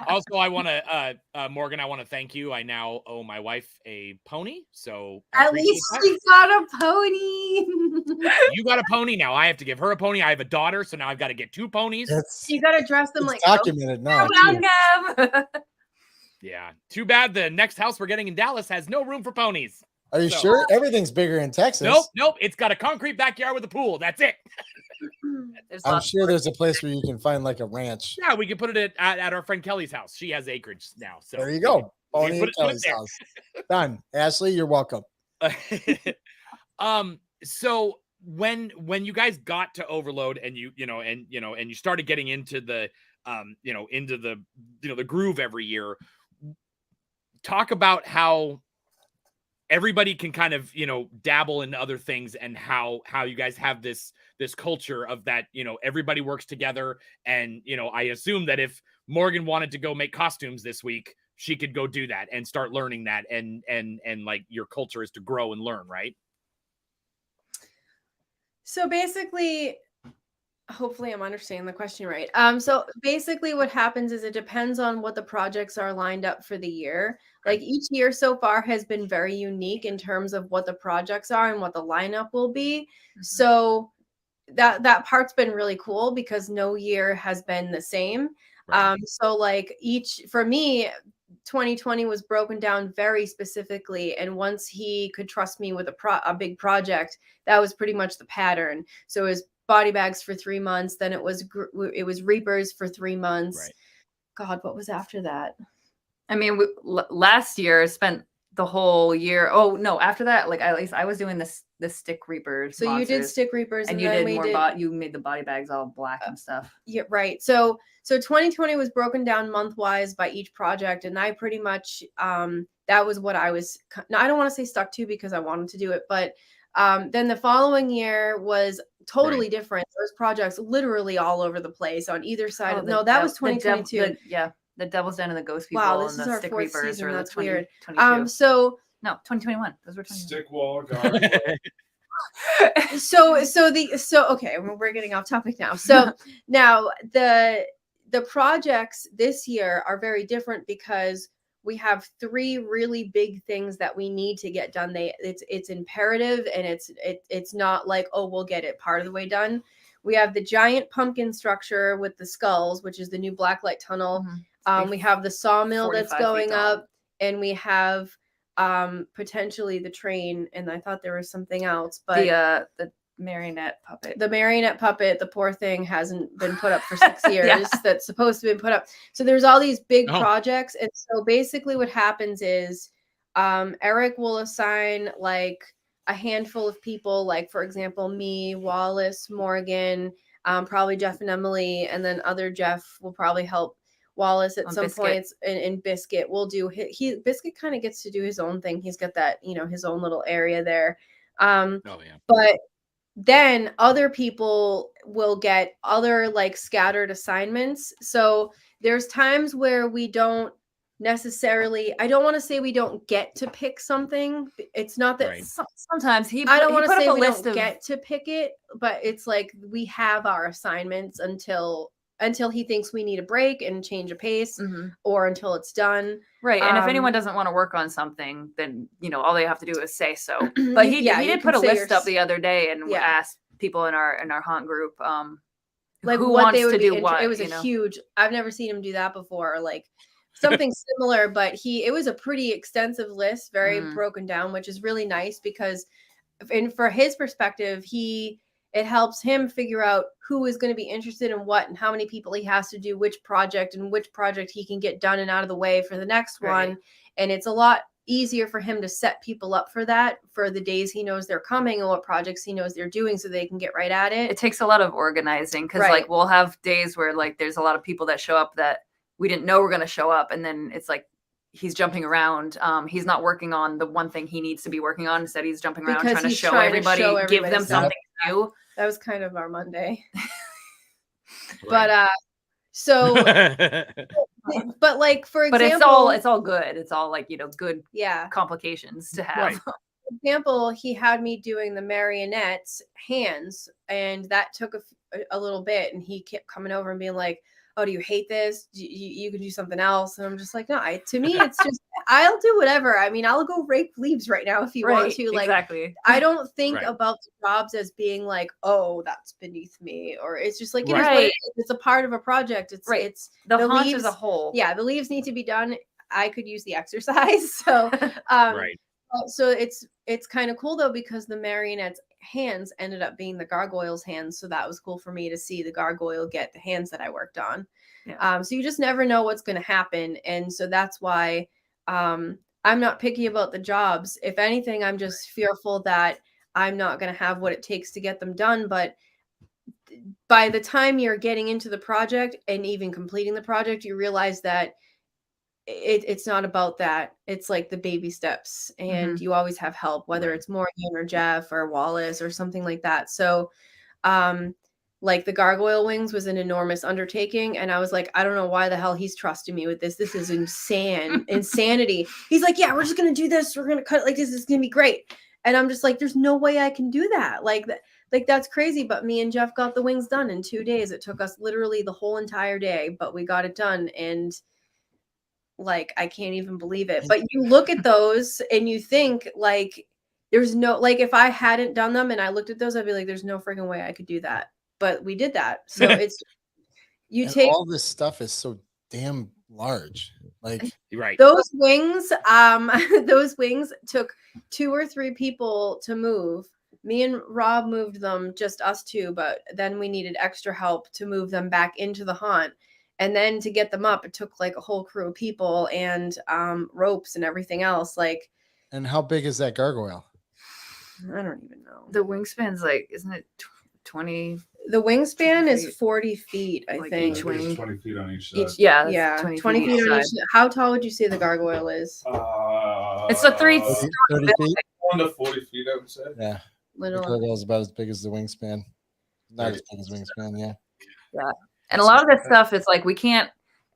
Also, I want to, Morgan, I want to thank you. I now owe my wife a pony. So I At appreciate least that. she got a pony. You got a pony now. I have to give her a pony. I have a daughter, so now I've got to get 2 ponies. You got to dress them It's like documented now. too. Yeah. Too bad the next house we're getting in Dallas has no room for ponies. Are you So- sure? Everything's bigger in Texas. Nope. It's got a concrete backyard with a pool. That's it. There's I'm lots sure more. there's a place where you can find like a ranch. Yeah, we can put it at our friend Kelly's house. She has acreage now. So There you go. we Pony put and it Kelly's there. house. Done. Ashley, you're welcome. So when you guys got to Overload and you started getting into the the groove every year, talk about how everybody can kind of dabble in other things, and how you guys have this culture of that, everybody works together. And I assume that if Morgan wanted to go make costumes this week, she could go do that and start learning that, and like your culture is to grow and learn, right? So basically, hopefully I'm understanding the question right. So basically what happens is it depends on what the projects are lined up for the year. Like each year so far has been very unique in terms of what the projects are and what the lineup will be. So that part's been really cool because no year has been the same. So like for me, 2020 was broken down very specifically, and once he could trust me with a big project, that was pretty much the pattern. So it was body bags for 3 months, then it was Reapers for 3 months. God, what was after that? I mean, last year spent the whole year. Oh no, after that, like at least I was doing the stick Reapers. So monsters, you did stick Reapers, and you did more. You made the body bags all black and stuff. Yeah, right. So 2020 was broken down month wise by each project, and I pretty much that was what I was. I don't want to say stuck to because I wanted to do it, but then the following year was totally different. There's projects literally all over the place on either side. No, that was 2022. The Devil's Den and the Ghost People. Wow, this and is the our Stick fourth Reapers season. or That's the weird. 2022. So no, 2021. Those were 2021. Stick wall guard. So okay, we're getting off topic now. So now the projects this year are very different because we have 3 really big things that we need to get done. It's imperative, and it's not like, oh, we'll get it part of the way done. We have the giant pumpkin structure with the skulls, which is the new blacklight tunnel. We have the sawmill that's going up, and we have potentially the train, and I thought there was something else, but the marionette puppet. The marionette puppet, the poor thing hasn't been put up for 6 years. That's supposed to be put up. So there's all these big projects, and so basically what happens is Eric will assign like a handful of people, like for example me, Wallace, Morgan, probably Jeff and Emily, and then other Jeff will probably help Wallace at some points, and Biscuit will do Biscuit kind of gets to do his own thing. He's got that, his own little area there. But then other people will get other like scattered assignments. So there's times where we don't necessarily, I don't want to say we don't get to pick something. It's not that sometimes I don't want to say we don't get to pick it, but it's like we have our assignments until he thinks we need a break and change a pace, or until it's done. Right. And if anyone doesn't want to work on something, then, all they have to do is say so. But he did put a list up the other day and asked people in our haunt group, like who what wants they would to do be what. It was a huge, I've never seen him do that before, or like something similar, but it was a pretty extensive list, very broken down, which is really nice because for his perspective, it helps him figure out who is going to be interested in what and how many people he has to do which project and which project he can get done and out of the way for the next one. And it's a lot easier for him to set people up for that, for the days he knows they're coming and what projects he knows they're doing, so they can get right at it. It takes a lot of organizing because like we'll have days where like there's a lot of people that show up that we didn't know were going to show up. And then it's like, he's jumping around. He's not working on the one thing he needs to be working on. Instead, he's jumping around trying to show everybody, give them something to do. That was kind of our Monday. But so but like for example, but it's all good. It's all like, good complications to have. For example, he had me doing the marionette's hands, and that took a little bit, and he kept coming over and being like, oh, do you hate this? You could do something else. And I'm just like, no, to me, it's just, I'll do whatever. I mean, I'll go rake leaves right now if you want to. Like, exactly. I don't think about the jobs as being like, oh, that's beneath me. Or it's just like, it is what it is. It's a part of a project. It's the haunt leaves as a whole. Yeah, the leaves need to be done. I could use the exercise. So, so it's kind of cool though, because the marionette's hands ended up being the gargoyle's hands. So that was cool for me to see the gargoyle get the hands that I worked on. Yeah. So you just never know what's going to happen. And so that's why I'm not picky about the jobs. If anything, I'm just fearful that I'm not going to have what it takes to get them done. But by the time you're getting into the project and even completing the project, you realize that it's not about that. It's like the baby steps, and you always have help, whether it's Morgan or Jeff or Wallace or something like that. So, like the gargoyle wings was an enormous undertaking, and I was like, I don't know why the hell he's trusting me with this. This is insanity. He's like, yeah, we're just gonna do this. We're gonna cut it like this. It's gonna be great. And I'm just like, there's no way I can do that. Like that's crazy. But me and Jeff got the wings done in 2 days. It took us literally the whole entire day, but we got it done. And like, I can't even believe it. But you look at those and you think like, there's no, like, if I hadn't done them and I looked at those, I'd be like, there's no freaking way I could do that. But we did that. So it's, you And take all this stuff is so damn large. Like, right. Those wings, those wings took 2 or 3 people to move. Me and Rob moved them, just us two, but then we needed extra help to move them back into the haunt. And then to get them up, it took like a whole crew of people and ropes and everything else. Like, and how big is that gargoyle? I don't even know. The wingspan's like, isn't it 20? The wingspan is 40 feet, I Like think. each wing. 20 feet on each side. Yeah, 20 feet on each. How tall would you say the gargoyle is? It's a 3 30 feet? 1 to 40 feet, I would say. Yeah. Little. The gargoyle's about as big as the wingspan. Not as big as wingspan, yeah. Yeah. And a lot of this stuff, it's like we can't.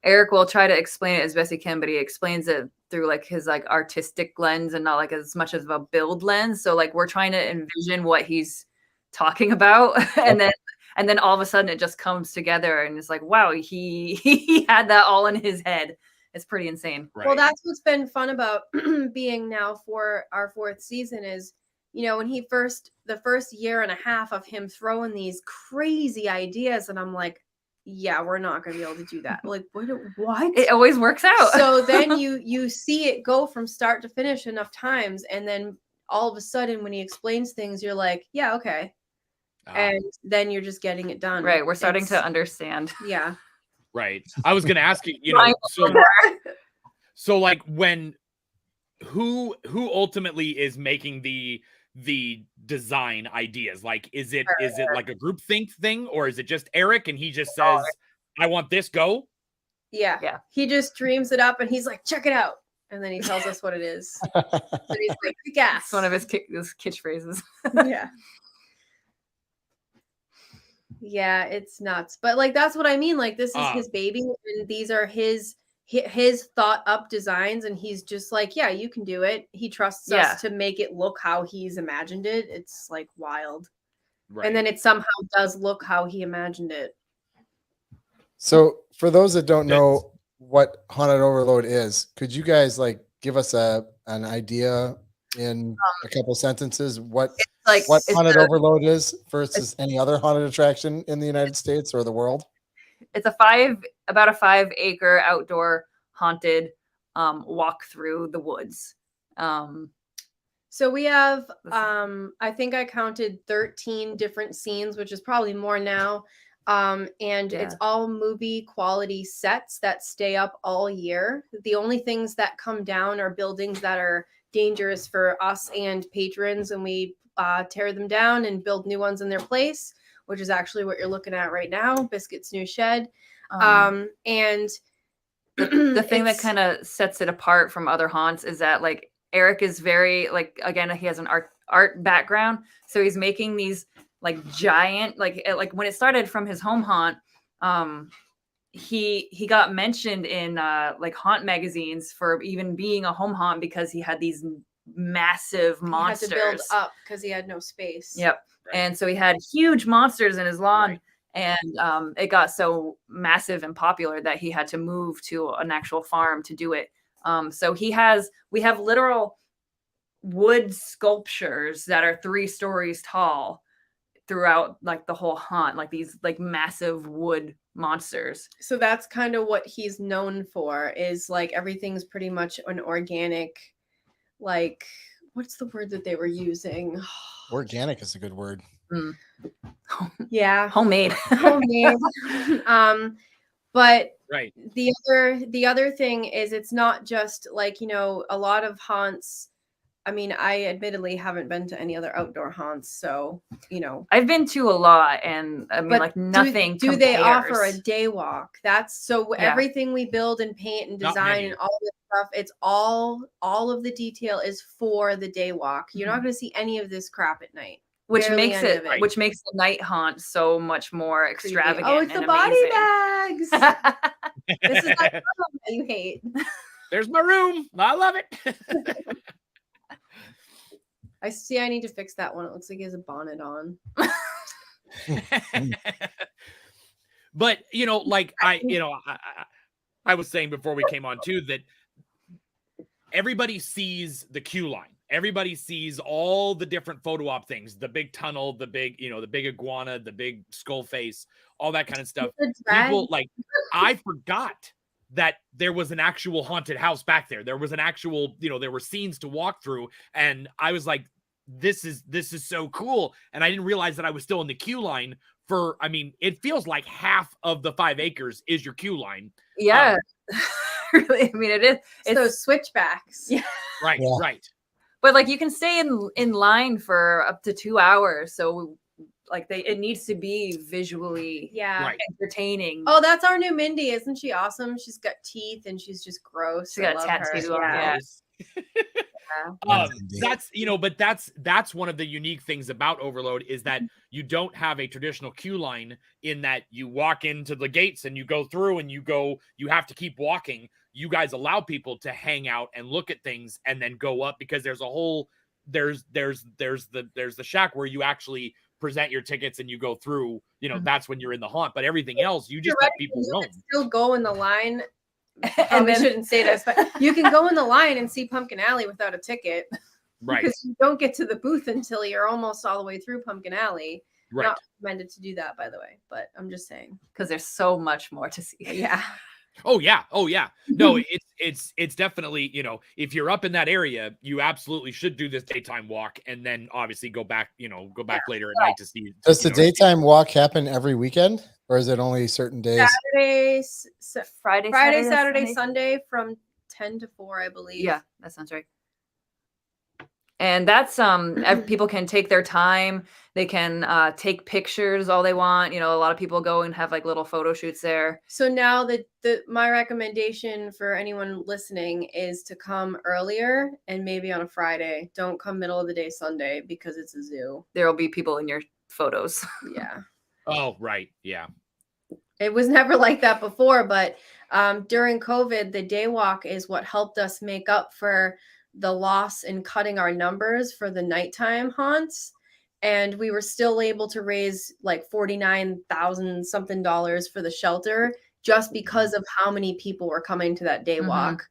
Eric will try to explain it as best he can, but he explains it through like his like artistic lens and not like as much as a build lens. So like we're trying to envision what he's talking about, and then all of a sudden it just comes together, and it's like, wow, he had that all in his head. It's pretty insane. Right. Well, that's what's been fun about being now for our 4th season is, you know, when the first year and a half of him throwing these crazy ideas, and I'm like, yeah, we're not going to be able to do that. Like, what? It always works out. So then you see it go from start to finish enough times, and then all of a sudden when he explains things, you're like, yeah, okay. And then you're just getting it done. Right. We're starting to understand. Yeah. Right. I was going to ask you, you know, so like when who ultimately is making the design ideas? Like, is it like a group think thing, or is it just Eric and he just says, I want this, go? Yeah. He just dreams it up and he's like, check it out. And then he tells us what it is. And he's like, kick ass. It's one of his catchphrases. Yeah. Yeah, it's nuts. But like, that's what I mean. Like, this is his baby, and these are his thought up designs, and he's just like, yeah, you can do it. He trusts us to make it look how he's imagined it. It's like wild. Right. And then it somehow does look how he imagined it. So for those that don't know what Haunted Overload is, could you guys like give us an idea in a couple sentences what Haunted Overload is versus any other haunted attraction in the United States or the world? It's about a 5-acre outdoor haunted walk through the woods. So we have, I think I counted 13 different scenes, which is probably more now. It's all movie quality sets that stay up all year. The only things that come down are buildings that are dangerous for us and patrons, and we tear them down and build new ones in their place, which is actually what you're looking at right now, Biscuit's new shed. And the thing that kind of sets it apart from other haunts is that like Eric is very like, again, he has an art background, so he's making these like giant, like when it started from his home haunt, he got mentioned in like haunt magazines for even being a home haunt because he had these massive monsters. He had to build up because he had no space. Yep. Right. And so he had huge monsters in his lawn, and it got so massive and popular that he had to move to an actual farm to do it. So we have literal wood sculptures that are 3 stories tall throughout like the whole haunt, like these like massive wood monsters. So that's kind of what he's known for, is like everything's pretty much an organic, like what's the word that they were using? Organic is a good word. Mm. Yeah, Homemade. homemade. But Right. the other thing is, it's not just like, you know, a lot of haunts. I mean, I admittedly haven't been to any other outdoor haunts, so, you know. I've been to a lot, and I mean, But like nothing. Do they offer a compares. day walk? That's so Yeah. everything we build and paint and Not design many. and all this stuff, it's all of the detail is for the day walk. You're not going to see any of this crap at night. Which Barely makes any it, of it. which makes the night haunt so much more Creepy. extravagant. Oh, it's the and body amazing. bags. This is that problem that you hate. There's my room. I love it. I see. I need to fix that one. It looks like he has a bonnet on. But you know, like I was saying before we came on too, that everybody sees the queue line. Everybody sees all the different photo op things, the big tunnel, the big, the big iguana, the big skull face, all that kind of stuff. People like, I forgot that there was an actual haunted house back there. There was an actual, there were scenes to walk through. And I was like, this is so cool. And I didn't realize that I was still in the queue line for, I mean, it feels like half of the 5 acres is your queue line. Yeah. Really, I mean, it's those switchbacks. Yeah. Right, right. But like you can stay in line for up to 2 hours. So like it needs to be visually entertaining. Oh, that's our new Mindy. Isn't she awesome? She's got teeth and she's just gross. She got tattoos on her. That's but that's one of the unique things about Overload is that you don't have a traditional queue line in that you walk into the gates and you go through and you have to keep walking. You guys allow people to hang out and look at things and then go up, because there's a whole there's the shack where you actually present your tickets and you go through, that's when you're in the haunt, but everything else you just let people roam. Still go in the line. And we shouldn't say this, but you can go in the line and see Pumpkin Alley without a ticket. Right. Because you don't get to the booth until you're almost all the way through Pumpkin Alley. Right. Not recommended to do that, by the way, but I'm just saying. Because there's so much more to see. Yeah. Oh yeah. No, it's definitely, if you're up in that area, you absolutely should do this daytime walk and then obviously go back later at night to see. Does the daytime walk happen every weekend, or is it only certain days? Friday, Saturday, Sunday from 10 to 4, I believe. Yeah, that sounds right. And that's people can take their time. They can take pictures all they want. A lot of people go and have like little photo shoots there. So now my recommendation for anyone listening is to come earlier and maybe on a Friday. Don't come middle of the day Sunday because it's a zoo. There will be people in your photos. Yeah. Oh, right. Yeah. It was never like that before, but during COVID, the day walk is what helped us make up for the loss in cutting our numbers for the nighttime haunts. And we were still able to raise like $49,000 something for the shelter just because of how many people were coming to that day walk.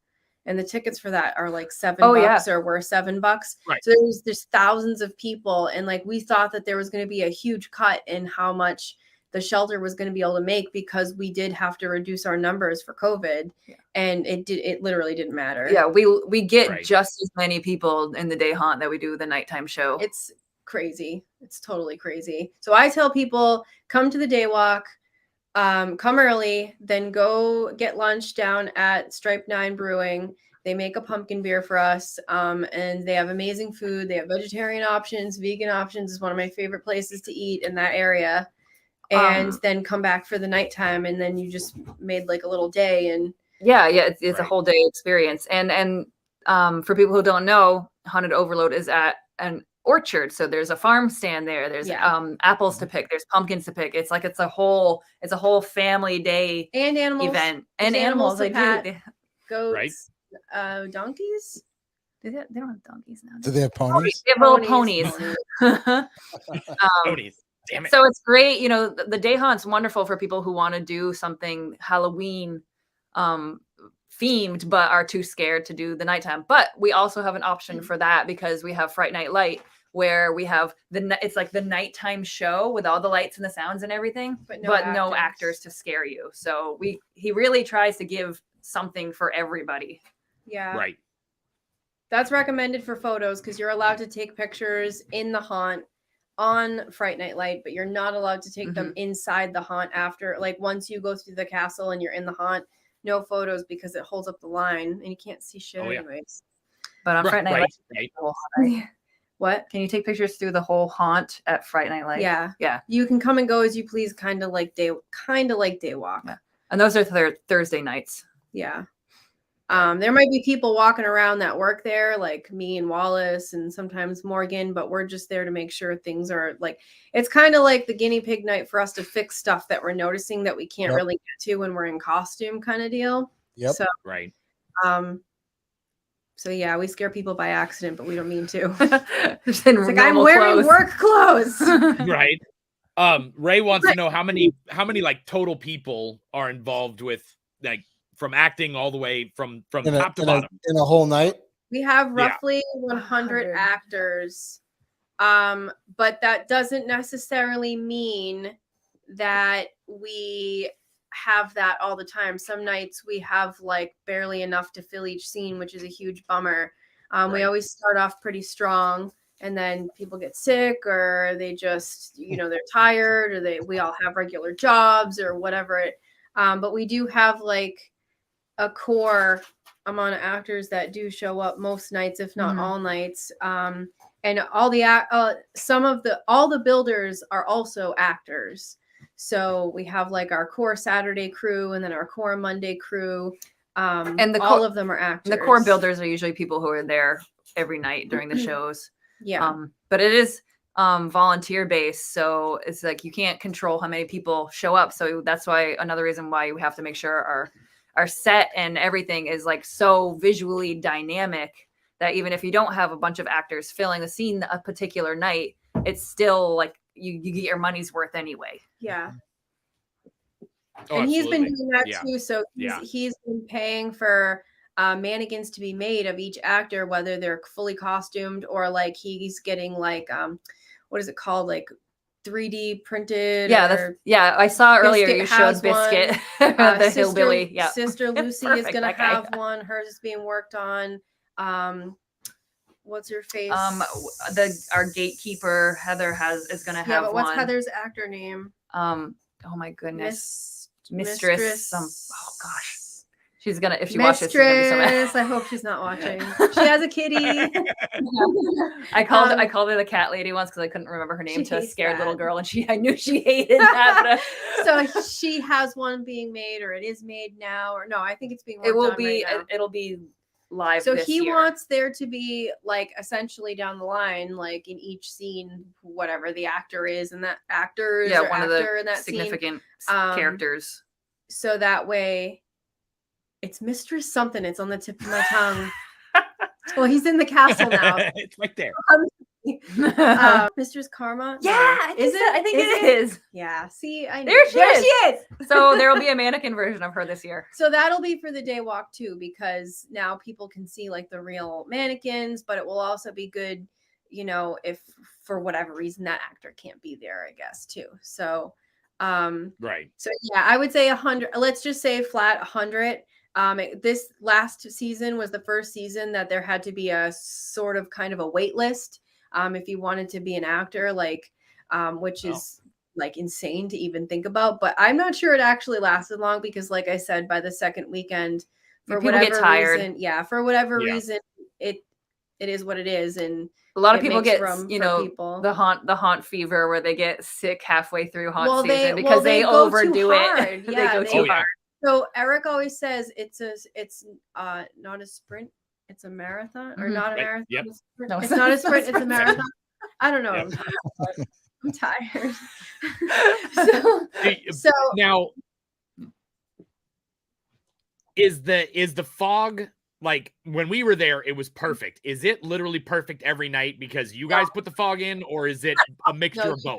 And the tickets for that are like $7 or were $7. Right. So there's thousands of people. And like, we thought that there was going to be a huge cut in how much the shelter was going to be able to make because we did have to reduce our numbers for COVID, and it literally didn't matter. Yeah, we get just as many people in the day haunt that we do the nighttime show. It's crazy. It's totally crazy. So I tell people, come to the day walk, come early, then go get lunch down at Stripe 9 Brewing. They make a pumpkin beer for us, and they have amazing food. They have vegetarian options, vegan options. Is one of my favorite places to eat in that area. And then come back for the nighttime, and then you just made like a little day. And it's a whole day experience. And for people who don't know, Haunted Overload is at an orchard, so there's a farm stand there. There's apples to pick. There's pumpkins to pick. It's a whole family day and animals event and animals. Like goats, donkeys. They don't have donkeys now. Do they have ponies? They have little ponies. Ponies. Damn it. So it's great. The day haunt's wonderful for people who want to do something Halloween themed, but are too scared to do the nighttime. But we also have an option for that because we have Fright Night Light, where we have it's like the nighttime show with all the lights and the sounds and everything, but no actors to scare you. So he really tries to give something for everybody. Yeah. Right. That's recommended for photos because you're allowed to take pictures in the haunt on Fright Night Light, but you're not allowed to take them inside the haunt after. Like once you go through the castle and you're in the haunt, no photos because it holds up the line and you can't see shit anyways. But on Fright Night Light, right. What? Can you take pictures through the whole haunt at Fright Night Light? Yeah. Yeah. You can come and go as you please, kind of like day walk. Yeah. And those are Thursday nights. Yeah. There might be people walking around that work there, like me and Wallace and sometimes Morgan, but we're just there to make sure things are like, it's kind of like the guinea pig night for us to fix stuff that we're noticing that we can't really get to when we're in costume kind of deal. Yep. So, right. So yeah, we scare people by accident, but we don't mean to. It's like I'm wearing work clothes. Right. Ray wants to know how many like total people are involved with, like, from acting all the way from top to bottom in a whole night. We have roughly 100 actors, but that doesn't necessarily mean that we have that all the time. Some nights we have like barely enough to fill each scene, which is a huge bummer. We always start off pretty strong, and then people get sick, or they just, they're tired, or we all have regular jobs or whatever. But we do have like a core amount of actors that do show up most nights, if not all nights. And all the builders are also actors. So we have like our core Saturday crew and then our core Monday crew. And all of them are actors. The core builders are usually people who are there every night during the shows. Yeah. But it is volunteer based. So it's like you can't control how many people show up. So that's why another reason why we have to make sure our set and everything is like so visually dynamic that even if you don't have a bunch of actors filling the scene a particular night, it's still like you get your money's worth anyway. Yeah. Oh, and he's been absolutely. doing that too. So he's been paying for mannequins to be made of each actor, whether they're fully costumed or like he's getting like, what is it called? Like 3D printed. Yeah, I saw earlier you showed Biscuit, the Sister, hillbilly. Yeah, Sister Lucy is going to have one. Hers is being worked on. What's her face? Our gatekeeper Heather is going to have one. Yeah, but what's Heather's actor name? Oh my goodness, Mistress. Oh gosh. She's gonna, if she watches, she's gonna be so mad. I hope she's not watching. She has a kitty. I called her the cat lady once because I couldn't remember her name to a scared little girl, and I knew she hated that. So she has one being made, or it is made now, or no? I think it's being worked on right now. It'll be live. So this he year. wants there to be like essentially down the line, like in each scene, whatever the actor is, and that actor is one of the in that significant characters. So that way. It's Mistress something. It's on the tip of my tongue. Well, he's in the castle now. It's right there. Mistress Karma. Yeah, I think it is. Yeah. See, I know. There she is. So there will be a mannequin version of her this year. So that'll be for the day walk too, because now people can see like the real mannequins, but it will also be good, if for whatever reason that actor can't be there, I guess too. So, right. So yeah, I would say 100. Let's just say flat 100. This last season was the first season that there had to be a sort of kind of a wait list if you wanted to be an actor, like which is like insane to even think about. But I'm not sure it actually lasted long because, like I said, by the second weekend, for people whatever get tired. reason, for whatever reason, it is what it is, and a lot of people get people. the haunt fever where they get sick halfway through haunt season because they overdo it. Yeah, they go too hard. So Eric always says it's not a sprint, it's a marathon, or not a marathon. Yep. No, it's not a sprint, it's a marathon. I don't know. Yep. I'm tired. so now, is the fog, like when we were there, it was perfect. Is it literally perfect every night because you guys put the fog in, or is it a mixture of both?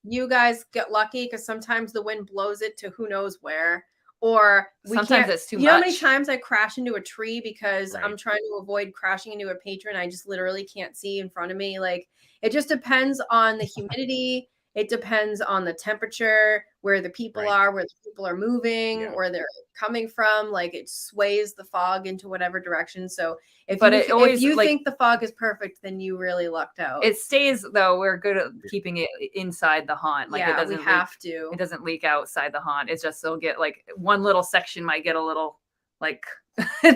You guys get lucky because sometimes the wind blows it to who knows where. Or sometimes it's too much. You know how many times I crash into a tree because I'm trying to avoid crashing into a patron. I just literally can't see in front of me. Like, it just depends on the humidity. It depends on the temperature, where the people are, where the people are moving, where they're coming from. Like it sways the fog into whatever direction. So if you think the fog is perfect, then you really lucked out. It stays though. We're good at keeping it inside the haunt. Like it doesn't to. It doesn't leak outside the haunt. It's just it'll get like one little section might get a little like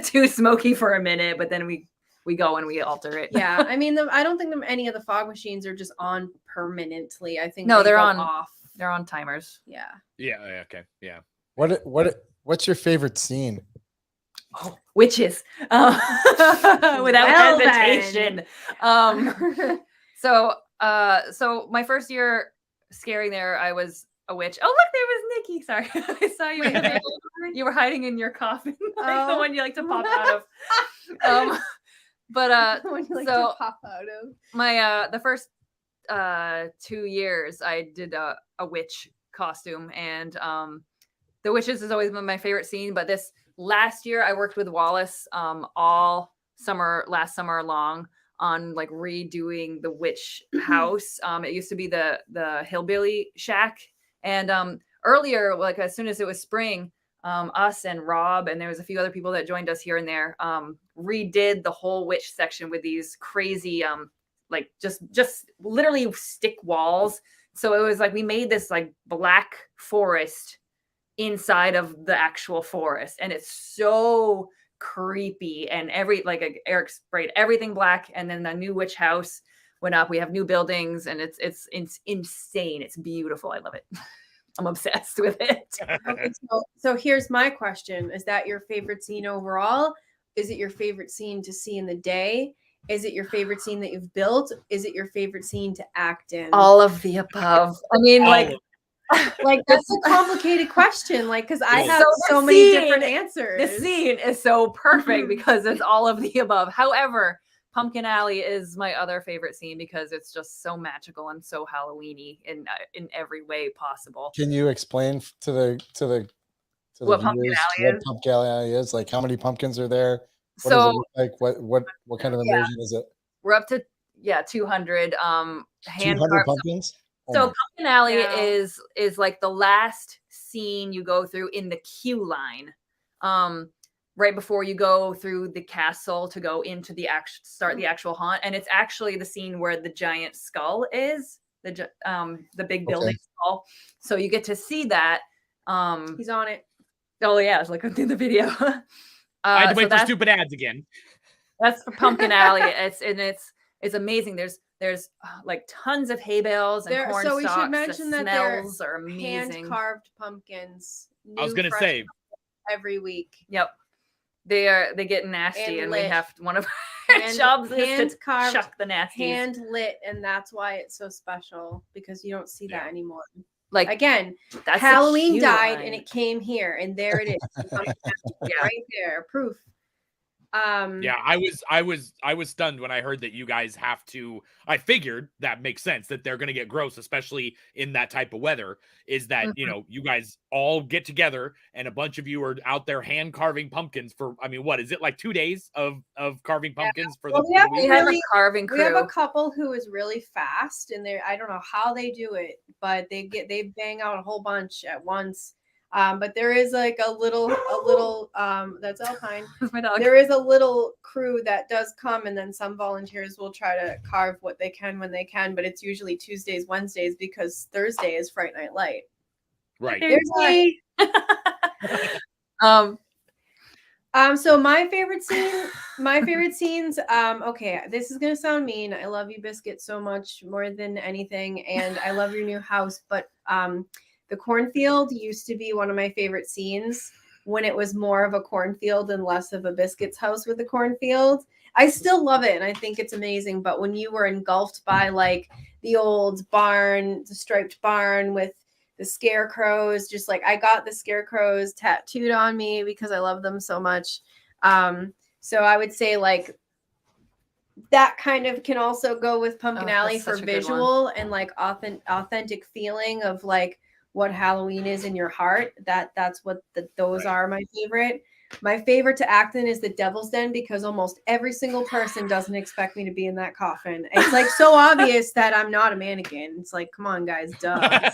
too smoky for a minute, but then we go and we alter it. Yeah, I mean, I don't think any of the fog machines are just on permanently. I think they're on off. They're on timers. Yeah. Yeah. Okay. Yeah. What's your favorite scene? Oh, witches. Without hesitation. So my first year scaring there, I was a witch. Oh, look, there was Nikki. Sorry, I saw you. You were hiding in your coffin, like the one you like to pop out of. But when you like to pop out of my the first 2 years I did a witch costume, and the witches has always been my favorite scene. But this last year I worked with Wallace all last summer long on like redoing the witch house. It used to be the hillbilly shack, and earlier, like as soon as it was spring, us and Rob, and there was a few other people that joined us here and there, redid the whole witch section with these crazy, like just literally stick walls. So it was like we made this like black forest inside of the actual forest, and it's so creepy. And Eric sprayed everything black, and then the new witch house went up. We have new buildings, and it's insane. It's beautiful. I love it. I'm obsessed with it. Okay, so here's my question. Is that your favorite scene overall? Is it your favorite scene to see in the day? Is it your favorite scene that you've built? Is it your favorite scene to act in? All of the above. I mean, like that's a complicated question. Like, because I have so many different answers. The scene is so perfect because it's all of the above. However, Pumpkin Alley is my other favorite scene because it's just so magical and so Halloween-y in every way possible. Can you explain to the what Pumpkin Alley is? What Pumpkin Alley is? Like, how many pumpkins are there? What So does it look like? What kind of immersion is it? We're up to 200 200 pumpkins. So Pumpkin Alley is like the last scene you go through in the queue line. Right before you go through the castle to go into the actual haunt, and it's actually the scene where the giant skull is, the big building skull. So you get to see that. He's on it. Oh yeah, it's like in the video. I had to wait for stupid ads again. That's for Pumpkin Alley. It's amazing. There's like tons of hay bales and corn so stalks. We should mention the that smells are amazing. Hand carved pumpkins. I was gonna say every week. Yep. They get nasty, and we have one of our jobs is to chuck the nasties. Hand lit, and that's why it's so special, because you don't see that anymore. Like again, that's Halloween died, and it came here, and there it is, right there, proof. Yeah, I was stunned when I heard that you guys have to. I figured that makes sense that they're going to get gross, especially in that type of weather. Is that you guys all get together and a bunch of you are out there hand carving pumpkins for? I mean, what is it like 2 days of carving pumpkins for the week? We have a carving crew. We have a couple who is really fast, and I don't know how they do it, but they bang out a whole bunch at once. But there is like a little that's Alpine. My dog. There is a little crew that does come, and then some volunteers will try to carve what they can when they can, but it's usually Tuesdays, Wednesdays, because Thursday is Fright Night Light. Right. Thursday. So my favorite scenes, okay, this is gonna sound mean. I love you, Biscuit, so much more than anything, and I love your new house, but the cornfield used to be one of my favorite scenes when it was more of a cornfield and less of a Biscuit's house with the cornfield. I still love it, and I think it's amazing. But when you were engulfed by like the old barn, the striped barn with the scarecrows, just like I got the scarecrows tattooed on me because I love them so much. So I would say like that kind of can also go with Pumpkin Alley for visual and like authentic feeling of like what Halloween is in your heart. That's what those are my favorite. My favorite to act in is the Devil's Den because almost every single person doesn't expect me to be in that coffin. It's like so obvious that I'm not a mannequin. It's like, come on, guys, duh.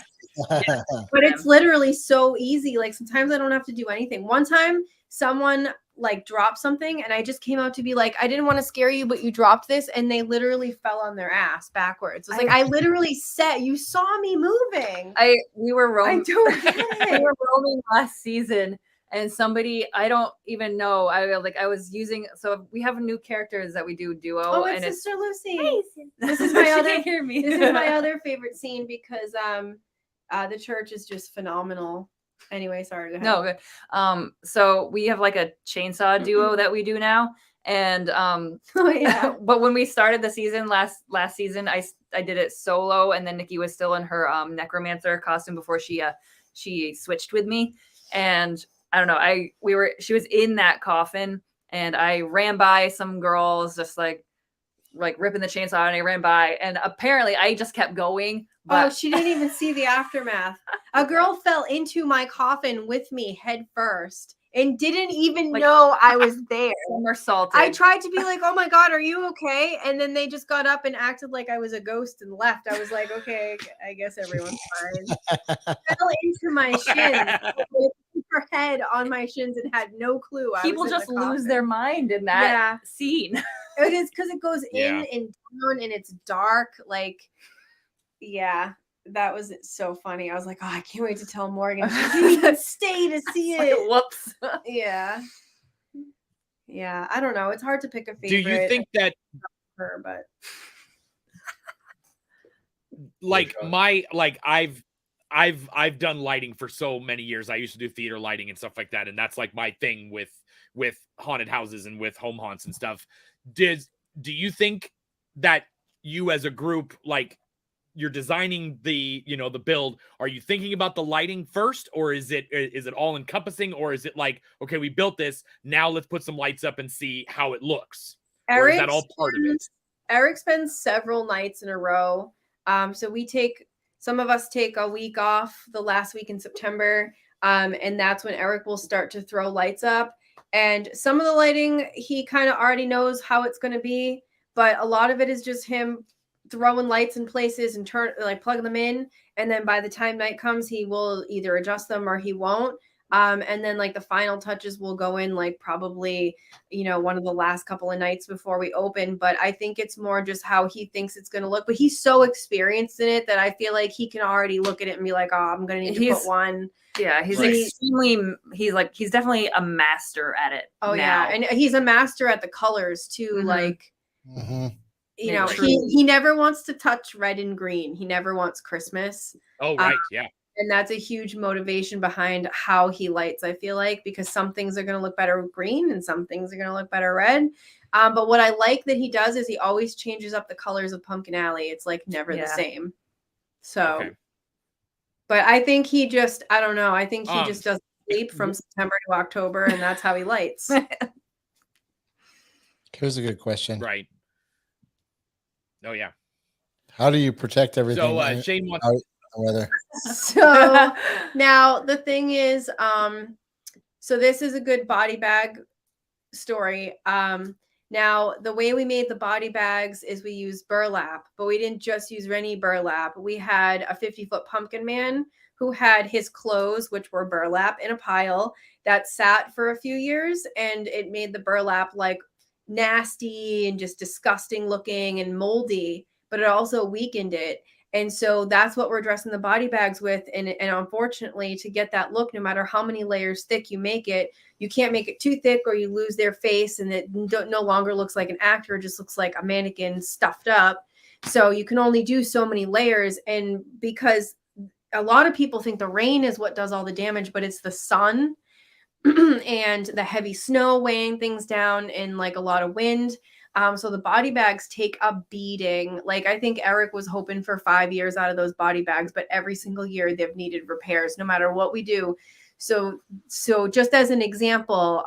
But it's literally so easy. Like sometimes I don't have to do anything. One time someone like dropped something and I just came out to be like, I didn't want to scare you, but you dropped this, and they literally fell on their ass backwards. It's like I literally said, you saw me moving. We were roaming. I don't get it. We were roaming last season, and somebody, I don't even know. I was using, so we have new characters that we do duo. Oh, it's and Sister Lucy. This is my She other can't hear me. This is my other favorite scene because the church is just phenomenal. Anyway, sorry. Go ahead. No, good. So we have like a chainsaw duo that we do now. And oh yeah. but when we started the season last season, I did it solo, and then Niki was still in her necromancer costume before she switched with me. And I don't know, she was in that coffin, and I ran by some girls just like ripping the chainsaw, and I ran by, and apparently I just kept going. But she didn't even see the aftermath. A girl fell into my coffin with me head first and didn't even know I was there. Somersaulted. I tried to be like, oh my God, are you okay? And then they just got up and acted like I was a ghost and left. I was like, okay, I guess everyone's fine. Fell into my shins. Her head on my shins and had no clue. People just lose their mind in that scene. It is because it goes in and down and it's dark. Like, yeah, that was so funny. I was like, oh, I can't wait to tell Morgan. She didn't even stay to see it. Whoops. Yeah. Yeah. I don't know. It's hard to pick a favorite. Do you think that her, but I've done lighting for so many years. I used to do theater lighting and stuff like that, and that's like my thing with haunted houses and with home haunts and stuff. Do you think that you as a group, like, you're designing the build, are you thinking about the lighting first, or is it all encompassing, or is it like, okay, we built this, now let's put some lights up and see how it looks? Or is that all part of it? Eric spends several nights in a row. So some of us take a week off the last week in September. And that's when Eric will start to throw lights up. And some of the lighting, he kind of already knows how it's going to be, but a lot of it is just him throwing lights in places and plug them in. And then by the time night comes, he will either adjust them or he won't. And then like the final touches will go in like probably, one of the last couple of nights before we open. But I think it's more just how he thinks it's going to look. But he's so experienced in it that I feel like he can already look at it and be like, oh, I'm going to need to put one. Yeah, he's he's definitely a master at it. Oh now. Yeah. And he's a master at the colors too. Mhm. Like, Yeah, he never wants to touch red and green. He never wants Christmas. Oh, right. Yeah. And that's a huge motivation behind how he lights, I feel like, because some things are going to look better green and some things are going to look better red. But what I like that he does is he always changes up the colors of Pumpkin Alley. It's like never the same. So, okay. But I think I don't know. I think he just doesn't sleep from September to October, and that's how he lights. Here's a good question. Right. Oh, yeah. How do you protect everything? So Shane wants weather. So now the thing is, so this is a good body bag story. Now the way we made the body bags is we used burlap, but we didn't just use any burlap. We had a 50-foot pumpkin man who had his clothes, which were burlap, in a pile that sat for a few years, and it made the burlap like nasty and just disgusting looking and moldy, but it also weakened it. And so that's what we're dressing the body bags with. And unfortunately, to get that look, no matter how many layers thick you make it, you can't make it too thick or you lose their face and it no longer looks like an actor. It just looks like a mannequin stuffed up. So you can only do so many layers. And because a lot of people think the rain is what does all the damage, but it's the sun and the heavy snow weighing things down and like a lot of wind. So the body bags take a beating. Like I think Eric was hoping for 5 years out of those body bags, but every single year they've needed repairs no matter what we do. So just as an example,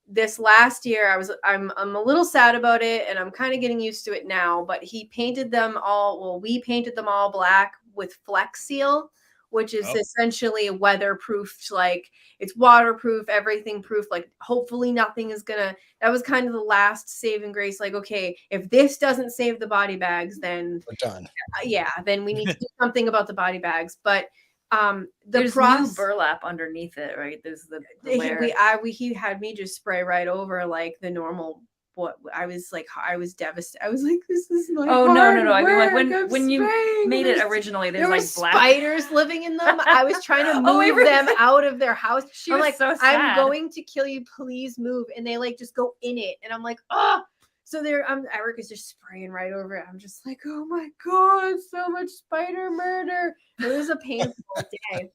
this last year I'm a little sad about it and I'm kind of getting used to it now, but we painted them all black with Flex Seal, which is Oh. essentially weatherproofed, like it's waterproof, everything proof, like hopefully nothing is gonna, that was kind of the last saving grace. Like, okay, if this doesn't save the body bags, then We're done. yeah, then we need to do something about the body bags. But the There's process, new burlap underneath it, right? There's the layer. he had me just spray right over like the normal. What I was like, I was devastated. I was like, this is my Oh no. I mean, like work. when you spraying. made it There's- originally, there there's were like black. spiders living in them. I was trying to Oh, move them out of their house. She I'm was like, so I'm sad. going to kill you. Please move. And they like just go in it. And I'm like, oh. So there, Eric is just spraying right over it. I'm just like, oh my god, so much spider murder. It was a painful day.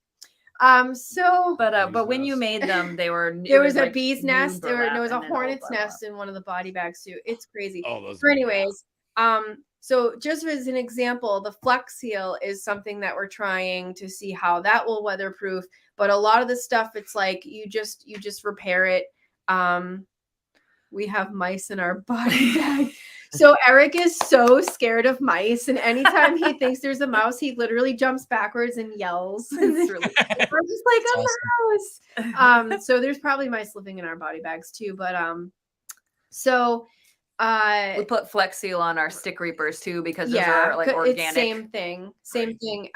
But when you made them, they were there was a like bee's new nest. There burlap was a and then hornet's old burlap. nest in one of the body bags too. It's crazy. Oh, those. But anyways, so just as an example, the Flex Seal is something that we're trying to see how that will weatherproof. But a lot of the stuff, it's like you just repair it. We have mice in our body bag. So Eric is so scared of mice, and anytime he thinks there's a mouse, he literally jumps backwards and yells. And It's really we're just like a mouse. So there's probably mice living in our body bags too. But we put Flex Seal on our stick reapers too because those yeah, are like organic. it's same thing.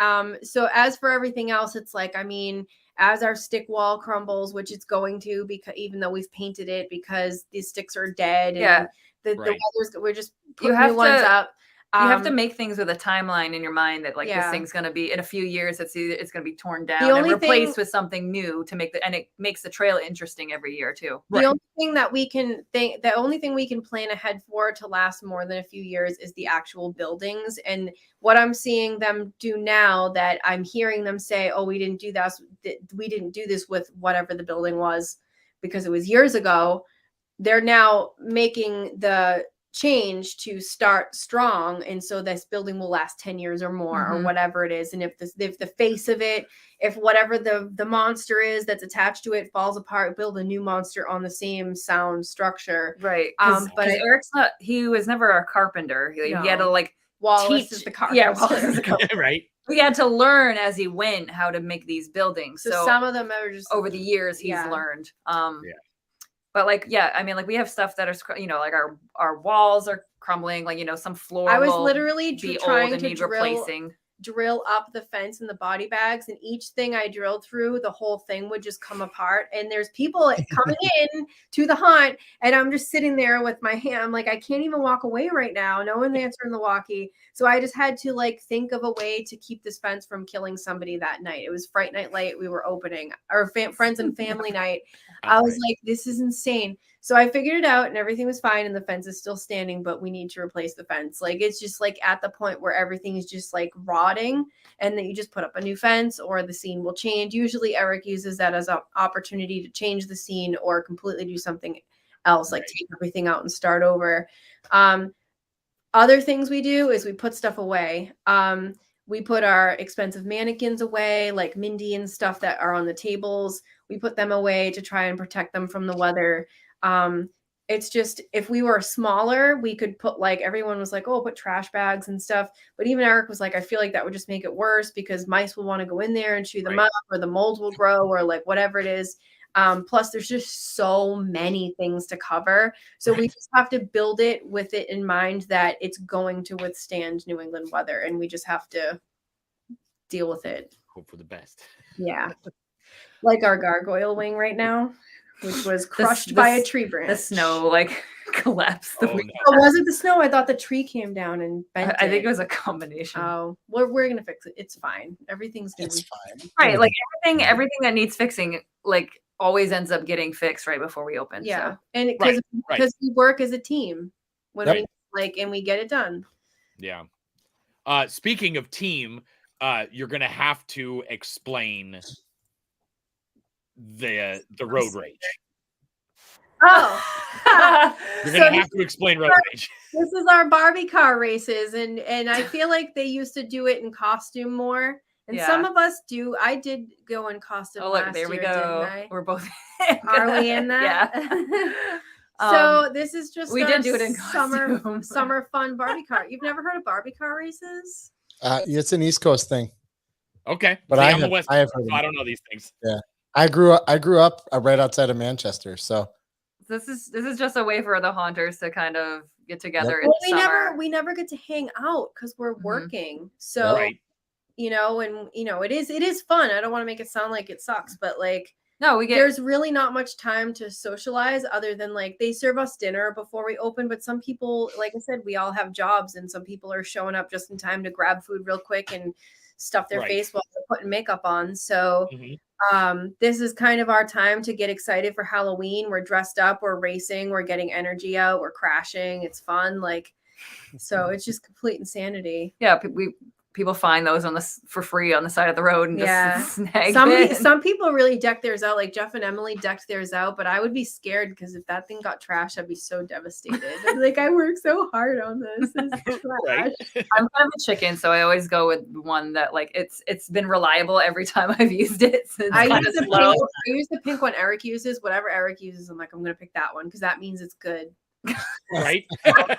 So as for everything else, it's like, I mean, as our stick wall crumbles, which it's going to, because even though we've painted it, because these sticks are dead, and the weather's, we're just putting new ones up. You have to make things with a timeline in your mind that like this thing's going to be in a few years. It's going to be torn down and replaced with something new to make and it makes the trail interesting every year too. The only thing that we can think, the only thing we can plan ahead for to last more than a few years is the actual buildings. And what I'm seeing them do now, that I'm hearing them say, "Oh, we didn't do that. We didn't do this with whatever the building was because it was years ago." They're now making the change to start strong, and so this building will last 10 years or more, or whatever it is. And if the face of it, if whatever the monster is that's attached to it falls apart, build a new monster on the same sound structure. Right. But Eric's he was never a carpenter. He had to like Wallace is the carpenter. Yeah, Wallace is the carpenter. Right. We had to learn as he went how to make these buildings. So some of them are just over the years he's learned. But like, I mean, like we have stuff that are, like our walls are crumbling, like, some floor. I was literally trying to replacing. Drill up the fence in the body bags, and each thing I drilled through, the whole thing would just come apart. And there's people coming in to the hunt, and I'm just sitting there with my hand. I'm like, I can't even walk away right now. No one's answering the walkie. So I just had to like think of a way to keep this fence from killing somebody that night. It was Fright Night Light. We were opening our friends and family night. I was like, this is insane. So I figured it out, and everything was fine, and the fence is still standing, but we need to replace the fence. Like, it's just like at the point where everything is just like rotting, and then you just put up a new fence, or the scene will change. Usually Eric uses that as an opportunity to change the scene or completely do something else, like take everything out and start over. Other things we do is we put stuff away. We put our expensive mannequins away, like Mindy and stuff that are on the tables. We put them away to try and protect them from the weather. It's just, if we were smaller, we could put, like, everyone was like, oh, put trash bags and stuff. But even Eric was like, I feel like that would just make it worse because mice will want to go in there and chew them up, or the mold will grow, or like whatever it is. Plus there's just so many things to cover. So we just have to build it with it in mind that it's going to withstand New England weather, and we just have to deal with it. Hope for the best. Yeah. Like our gargoyle wing right now, which was crushed by a tree branch. The snow like collapsed. Oh, was it the snow? I thought the tree came down and bent I think it was a combination. Oh, we're gonna fix it. It's fine. Everything's gonna be fine. Right, like everything that needs fixing, like always ends up getting fixed right before we open. Yeah, so. and because we work as a team when we and we get it done. Yeah. Speaking of team, you're gonna have to explain the road rage. Oh, you're gonna have to explain road rage. This is our Barbie car races, and I feel like they used to do it in costume more, and some of us do. I did go in costume. Oh, look, last there we year, go. didn't I? We're both. Are we in that? Yeah. So this is just we did do it in summer fun Barbie car. You've never heard of Barbie car races? It's an East Coast thing. Okay, But see, I I'm the have West I have Coast, heard so I of don't know these things. Yeah, I grew up right outside of Manchester. So This is just a way for the haunters to kind of get together in Well, the summer. we never get to hang out because we're Mhm. working. So Right. you know, and you know, it is fun. I don't want to make it sound like it sucks, but like No, we get there's really not much time to socialize other than like they serve us dinner before we open. But some people, like I said, we all have jobs, and some people are showing up just in time to grab food real quick and stuff their Right. face while they're putting makeup on. So Mhm. this is kind of our time to get excited for Halloween. We're dressed up, we're racing, we're getting energy out, we're crashing. It's fun. Like, so it's just complete insanity. yeah, people find those for free on the side of the road and Yeah. just snag it. Some people really deck theirs out. Like Jeff and Emily decked theirs out, but I would be scared because if that thing got trashed, I'd be so devastated. I'd be like, I worked so hard on this. This is Right. trash. I'm kind of a chicken, so I always go with one that like it's been reliable every time I've used it. So it's I kind use of the slow. pink. I use the pink one Eric uses. Whatever Eric uses, I'm like, I'm gonna pick that one because that means it's good. Right. But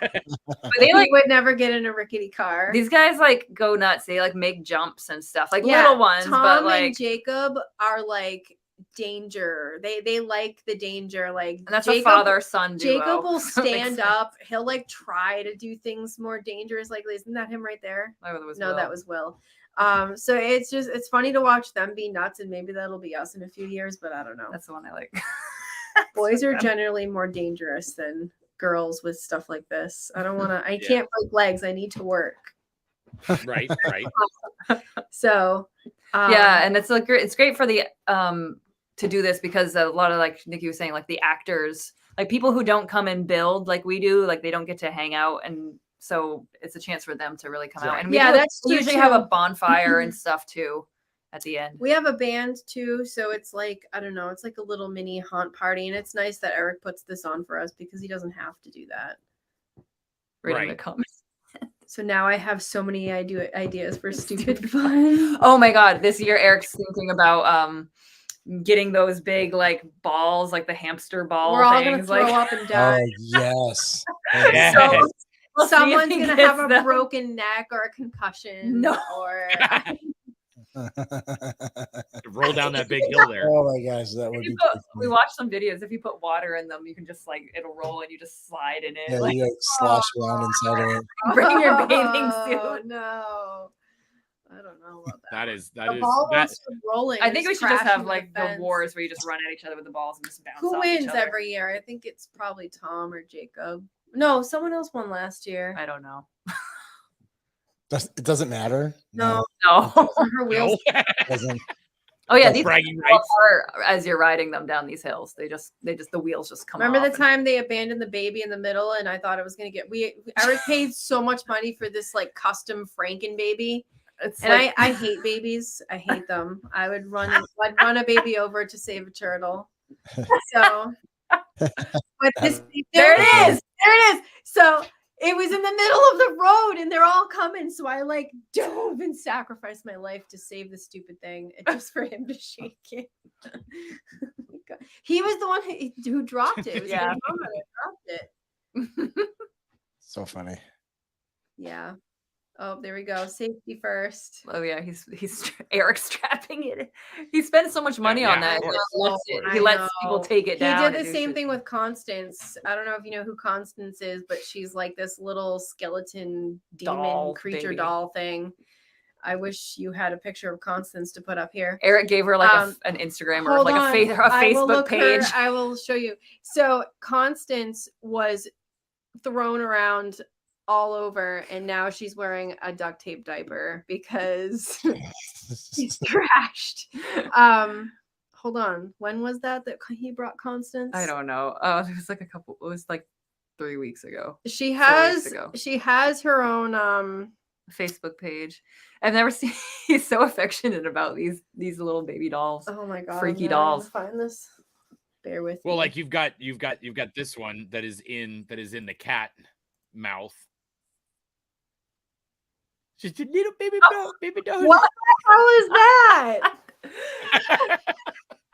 they He like would never get in a rickety car. these guys like go nuts. They like make jumps and stuff, like Yeah, little ones, Tom but and like Jacob are like danger. They like the danger. Like and that's Jacob, a father-son duo. Jacob will So it makes stand sense. up. He'll like try to do things more dangerous. Like, isn't that him right there? Oh, that was No, Will. that was Will. So it's funny to watch them be nuts, and maybe that'll be us in a few years, but I don't know. That's the one I like. Boys are generally more dangerous than girls with stuff like this. I don't want to. I Yeah. can't break legs. I need to work. Right. Right. So Yeah, and it's like it's great for the to do this because a lot of like Niki was saying, like the actors, like people who don't come and build like we do, like they don't get to hang out, and so it's a chance for them to really come out. Right. And we Yeah, do- that's we true, usually have a too. bonfire and stuff too at the end. we have a band too, so it's like I don't know. It's like a little mini haunt party, and it's nice that Eric puts this on for us because he doesn't have to do that. Reading the Right. comments. So now I have so many ideas for stupid fun. Oh my god, this year Eric's thinking about getting those big like balls, like the hamster ball We're all gonna things. throw like up and die. oh yes. Yes. So- we'll see if Someone's he gonna gets have a them. broken neck or a concussion. No. Or Roll down that big hill there. Oh my gosh, that would If be you put- pretty we funny. watched some videos. If you put water in them, you can just like it'll roll and you just slide in it. Yeah, like, you like slosh around inside of it. bring your bathing Oh, suit. no. I don't know about that. That is The ball that. wants to rolling. I think we just should just crashing have the like the fence. wars where you just run at each other with the balls and just bounce. Who off each wins other. every year? I think it's probably Tom or Jacob. No, someone else won last year. I don't know. It doesn't matter. No, No. her wheels. No. It doesn't. Oh yeah, That's these bragging fall rights. apart as you're riding them down these hills. They just the wheels just come Remember off. the time they abandoned the baby in the middle, and I thought it was gonna get. Eric paid so much money for this like custom Franken baby, It's and like, I hate babies. I hate them. I'd run a baby over to save a turtle. So, but this there it is. There it is. So it was in the middle of the road and they're all coming. So I like dove and sacrificed my life to save the stupid thing just for him to shake it. He was the one who dropped it. It was Yeah. his mama that dropped it. So funny. Yeah. Oh, there we go. Safety first. Oh yeah, he's Eric strapping it. He spends so much money on yeah, that. of He I lets people know. take it down. He and did the do same shit. thing with Constance. I don't know if you know who Constance is, but she's like this little skeleton demon Doll creature baby. doll thing. I wish you had a picture of Constance to put up here. Eric gave her like an Instagram or Hold like on. a I will Facebook look page. I will show you. So Constance was thrown around all over, and now she's wearing a duct tape diaper because she's trashed. Hold on. When was that he brought Constance? I don't know. It was like it was like 3 weeks ago. She 4 has weeks ago. she has her own Facebook page. I've never seen. He's so affectionate about these little baby dolls. oh my god, Freaky I'm gonna dolls. find this. Bear with Well, me. like you've got this one that is in the cat mouth. Just a little baby doll. What the hell is that?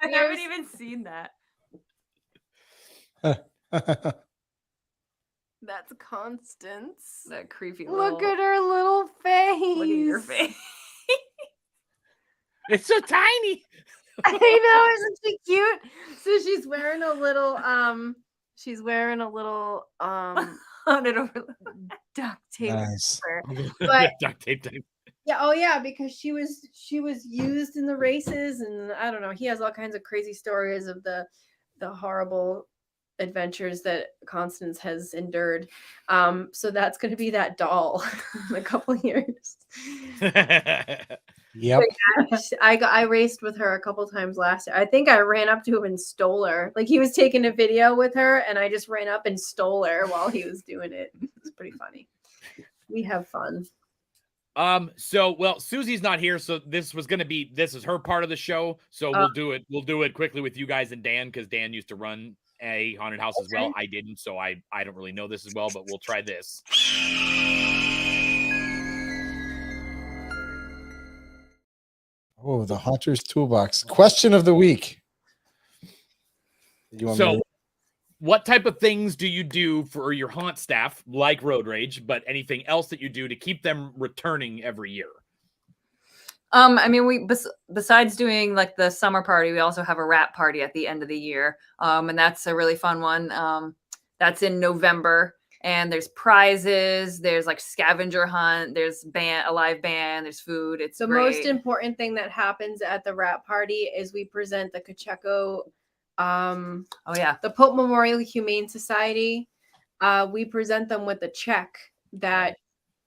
I haven't even seen that. That's Constance. That creepy. Look at her little face. Look at your face. It's so tiny. I know, isn't she cute? So she's wearing a little duct tape. Nice. But Duct tape time. yeah, oh yeah, because she was used in the races, and I don't know. He has all kinds of crazy stories of the horrible adventures that Constance has endured. So that's going to be that doll in a couple years. Yep. I raced with her a couple times last year. I think I ran up to him and stole her. Like, he was taking a video with her, and I just ran up and stole her while he was doing it. It's pretty funny. We have fun. So well, Susie's not here, so this is her part of the show. So we'll do it quickly with you guys and Dan, because Dan used to run a haunted house as well. I didn't, so I don't really know this as well, but we'll try this. Oh, the Haunter's Toolbox. Question of the week. So, what type of things do you do for your haunt staff, like Road Rage, but anything else that you do to keep them returning every year? I mean, we besides doing like the summer party, we also have a wrap party at the end of the year, and that's a really fun one. That's in November, and there's prizes, there's like scavenger hunt, there's a live band, there's food. It's the great. Most important thing that happens at the wrap party is we present the Cacheco. The Pope Memorial Humane Society. We present them with a check that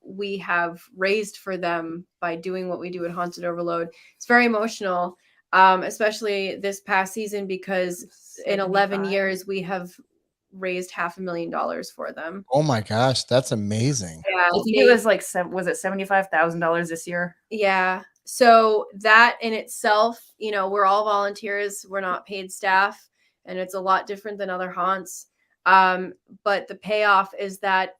we have raised for them by doing what we do at Haunted Overload. It's very emotional, especially this past season, because in 11 years we have raised $500,000 for them. Oh my gosh, that's amazing. Yeah, I think it was like, was it $75,000 this year? Yeah. So that in itself, we're all volunteers. We're not paid staff, and it's a lot different than other haunts. But the payoff is that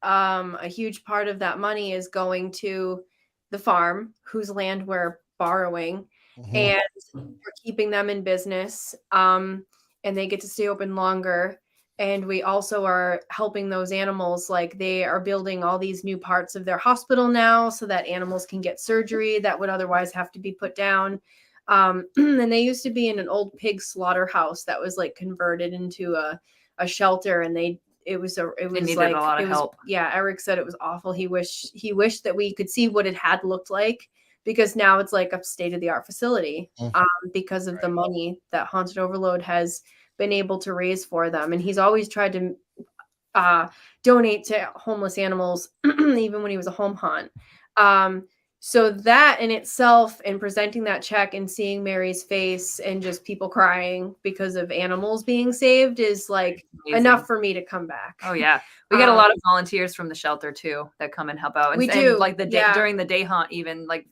a huge part of that money is going to the farm, whose land we're borrowing, and we're keeping them in business. And they get to stay open longer. And we also are helping those animals, like they are building all these new parts of their hospital now so that animals can get surgery that would otherwise have to be put down. And they used to be in an old pig slaughterhouse that was like converted into a shelter, and it was needed like a lot of help. Yeah, Eric said it was awful. He wished that we could see what it had looked like, because now it's like a state-of-the-art facility, because of the money that Haunted Overload has been able to raise for them. And he's always tried to donate to homeless animals, even when he was a home haunt. So that in itself, and presenting that check and seeing Mary's face and just people crying because of animals being saved is like enough for me to come back. Oh yeah, we get a lot of volunteers from the shelter too that come and help out. We do, like the day during the day haunt, even like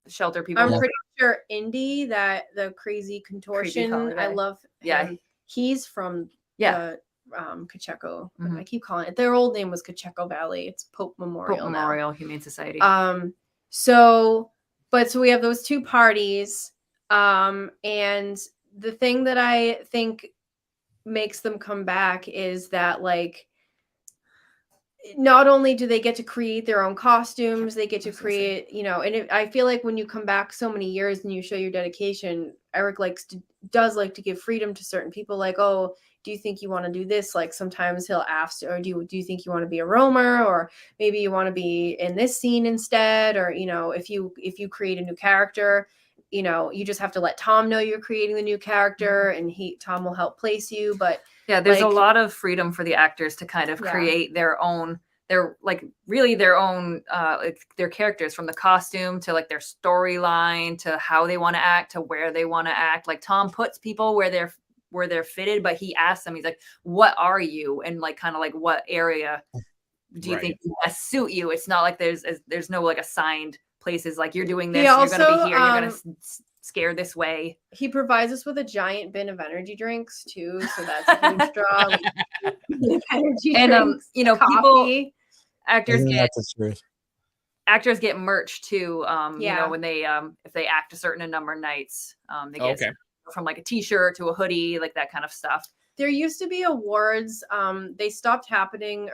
shelter people. I'm pretty sure Indy, that the crazy contortion, I love him. Yeah, he's from Cacheco. I keep calling it. Their old name was Cacheco Valley. It's Pope Memorial Humane Society. So we have those two parties. And the thing that I think makes them come back is that, like, not only do they get to create their own costumes, they get to create, and I feel like when you come back so many years and you show your dedication, Eric does like to give freedom to certain people. Like, oh, do you think you want to do this? Like, sometimes he'll ask, or do you think you want to be a roamer, or maybe you want to be in this scene instead? Or, if you create a new character, you just have to let Tom know you're creating the new character, and Tom will help place you. But yeah, there's a lot of freedom for the actors to kind of create their own, their characters, from the costume to like their storyline to how they want to act to where they want to act. Like, Tom puts people where they're fitted, but he asks them, he's like, what are you? And like, kind of like, what area do you think best suit you? It's not like there's no like assigned places, like, you're doing this, you're going to be here, you're going to scare this way. He provides us with a giant bin of energy drinks too, so that's a huge draw. Energy drinks, coffee. Actors get merch too. When they if they act a certain number of nights, they get from like a t-shirt to a hoodie, like that kind of stuff. There used to be awards. They stopped happening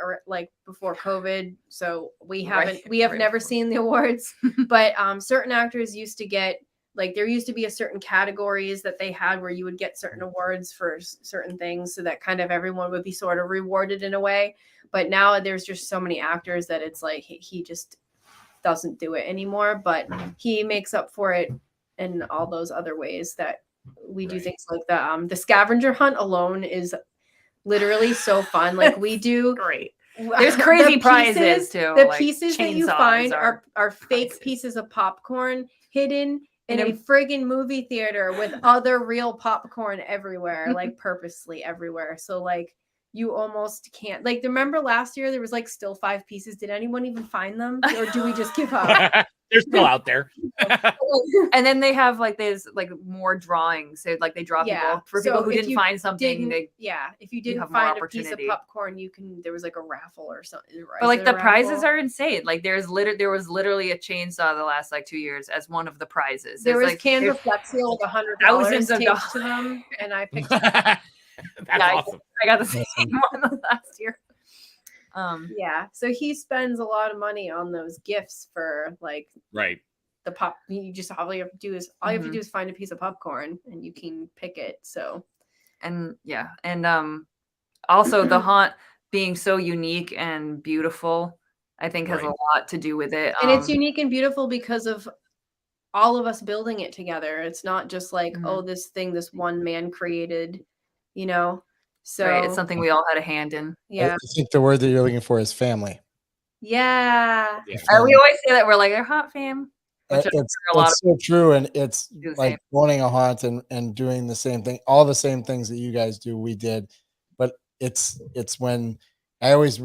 before COVID, so we have never seen the awards. But certain actors used to get like there used to be a certain categories that they had where you would get certain awards for certain things, so that kind of everyone would be sort of rewarded in a way. But now there's just so many actors that it's like he just doesn't do it anymore, but he makes up for it in all those other ways that we do things like the scavenger hunt alone is literally so fun. Like we do great. There's crazy prizes too. The like pieces that you find are fake pieces of popcorn hidden in a friggin' movie theater with other real popcorn everywhere, like purposely everywhere. So like you almost can't, like, remember last year there was like still 5 pieces. Did anyone even find them, or do we just give up? They're still out there. And then they have like there's like more drawings. So like they draw people for people who didn't find something. If you didn't find a piece of popcorn, there was like a raffle or something. But like the prizes are insane. Like there was literally a chainsaw the last like 2 years as one of the prizes. There was like cans of Flexi, like $100 thousands of taped to them, and I picked. That's awesome. I got the same one last year. Yeah, so he spends a lot of money on those gifts for like the pop. You just all you have to do is find a piece of popcorn and you can pick it. So and also the haunt being so unique and beautiful, I think has a lot to do with it. And it's unique and beautiful because of all of us building it together. It's not just like this one man created, you know. So it's something we all had a hand in. Yeah, I think the word that you're looking for is family. Yeah. We always say that we're like a haunt fam. It's so true, and it's like owning a haunt and doing the same thing, all the same things that you guys do, we did. But it's when I always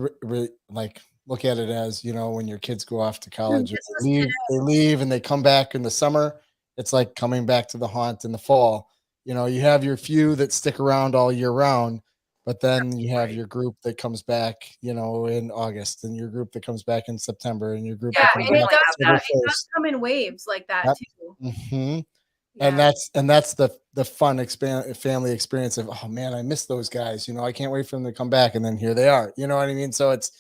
like look at it as, you know, when your kids go off to college, they leave and they come back in the summer. It's like coming back to the haunt in the fall. You know, you have your few that stick around all year round, but then you have your group that comes back, you know, in August, and your group that comes back in September, and your group that comes back it does come in waves like that too. Mm-hmm. Yeah. And that's the fun family experience of, oh man, I miss those guys. You know, I can't wait for them to come back, and then here they are. You know what I mean? So it's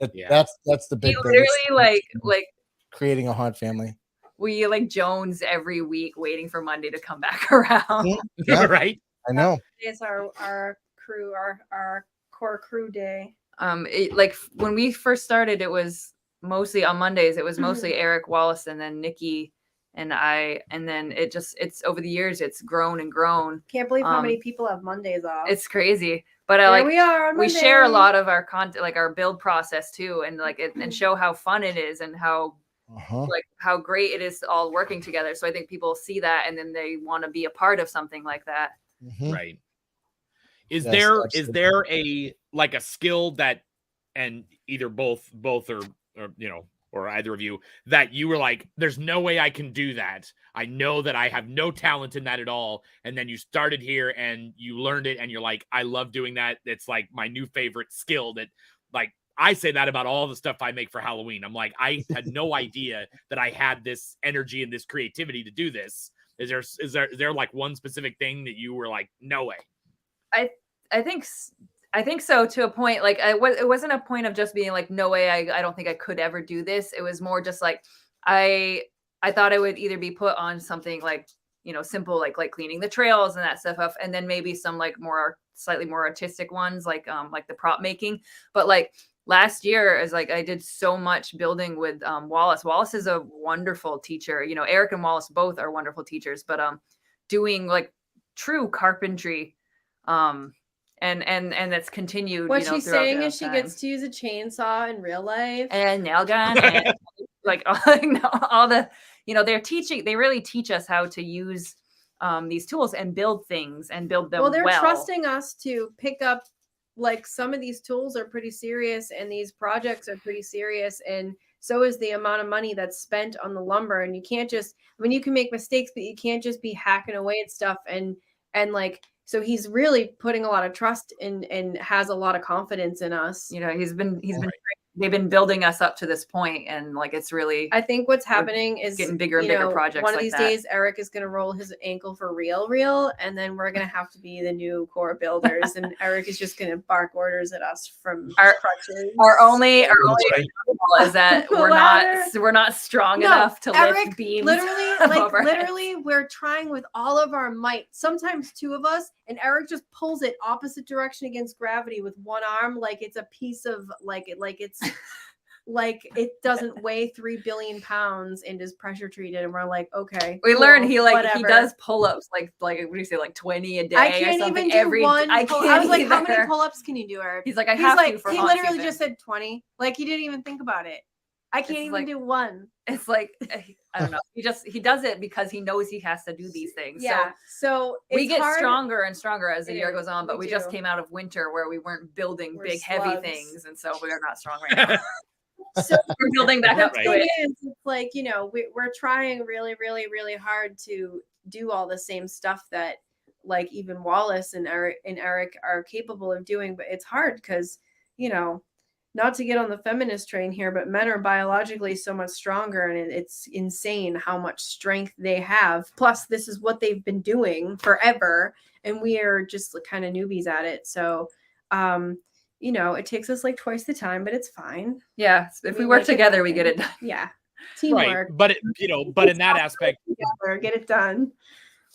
that's the big thing. Literally like creating a haunt family. We like Jones every week, waiting for Monday to come back around. Yeah, right. I know. It's our crew, our core crew day. Like when we first started, it was mostly on Mondays. It was mostly Eric, Wallace, and then Niki and I. And then it's over the years, it's grown and grown. Can't believe how many people have Mondays off. It's crazy. But we share a lot of our content, like our build process too, and like and show how fun it is and how like how great it is all working together. So I think people see that and then they want to be a part of something like that. Right. Is there a like a skill that, and either both or you know, or either of you, that you were like, there's no way I can do that. I know that I have no talent in that at all. And then you started here and you learned it and you're like, I love doing that. It's like my new favorite skill. That, like, I say that about all the stuff I make for Halloween. I'm like, I had no idea that I had this energy and this creativity to do this. Is there like one specific thing that you were like, no way? I think so, to a point. Like it wasn't a point of just being like, no way, I don't think I could ever do this. It was more just like I thought I would either be put on something like, you know, simple like cleaning the trails and that stuff, and then maybe some like slightly more artistic ones like the prop making. But like last year is like I did so much building with Wallace. Wallace is a wonderful teacher. You know, Eric and Wallace both are wonderful teachers, but doing like true carpentry. And that's continued. What you know, she's saying is she gets to use a chainsaw in real life and nail gun and like all the, you know, they really teach us how to use these tools and build things and build them well. They're trusting us to pick up, like, some of these tools are pretty serious and these projects are pretty serious, and so is the amount of money that's spent on the lumber. And you can't just, I mean, you can make mistakes, but you can't just be hacking away at stuff and like. So he's really putting a lot of trust in and has a lot of confidence in us. You know, he's been they've been building us up to this point, and like it's really. I think what's happening is getting bigger and bigger projects. One of like these that. days, Eric is going to roll his ankle for real, and then we're going to have to be the new core builders, and Eric is just going to bark orders at us from our crutches. Our only is that we're not strong enough to Eric, lift beams. Literally, we're trying with all of our might. Sometimes two of us, and Eric just pulls it opposite direction against gravity with one arm, like it's a piece of it's. Like it doesn't weigh 3 billion pounds and is pressure treated, and we're like, okay. We learned he whatever. he does pull-ups like what do you say, like 20 a day? I can't or something even do one. I was like, how many pull-ups can you do, Eric? He's like, he literally just said 20. Like he didn't even think about it. I can't even do one. It's like I don't know. He does it because he knows he has to do these things. Yeah. So we get stronger and stronger as the year goes on, but we do. just came out of winter where we weren't building We're big slugs. heavy things, and so we are not strong right now. So we're building back up to it. It's like, we're trying really, really, really hard to do all the same stuff that like even Wallace and Eric are capable of doing, but it's hard because, not to get on the feminist train here, but men are biologically so much stronger, and it's insane how much strength they have. Plus, this is what they've been doing forever, and we are just kind of newbies at it. So, it takes us like twice the time, but it's fine. Yeah, if we work together, we get it done. Yeah, teamwork. Right, but in that aspect, together, get it done.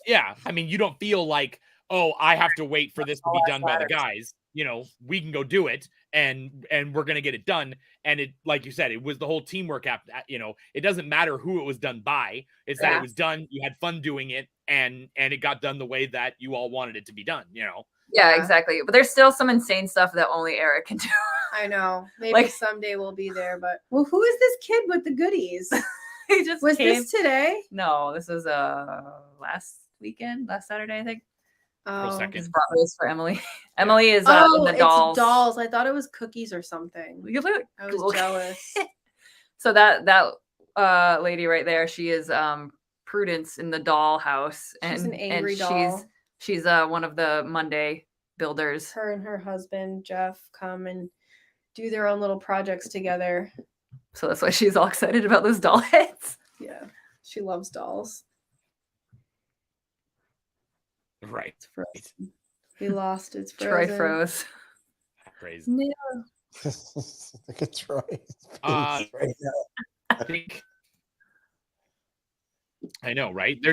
Yeah, I mean, you don't feel like, oh, I have to wait for this to be done by the guys. We can go do it, and we're gonna get it done. And it, like you said, it was the whole teamwork. It doesn't matter who it was done by. It's that it was done. You had fun doing it, and it got done the way that you all wanted it to be done. Yeah, exactly. But there's still some insane stuff that only Eric can do. I know. Maybe someday we'll be there. But who is this kid with the goodies? He just was this today? No, this was last Saturday, I think. Oh, it's bratwurst for Emily. Emily is in the dolls. It's dolls. I thought it was cookies or something. I was jealous. So that lady right there, she is Prudence in the doll house, and she's an angry doll. She's one of the Monday builders. Her and her husband Jeff come and do their own little projects together. So that's why she's all excited about those doll heads. Yeah, she loves dolls. Right. We lost. It's frozen. Troy froze. Crazy. Yeah. Look at Troy. I think. I know, right? I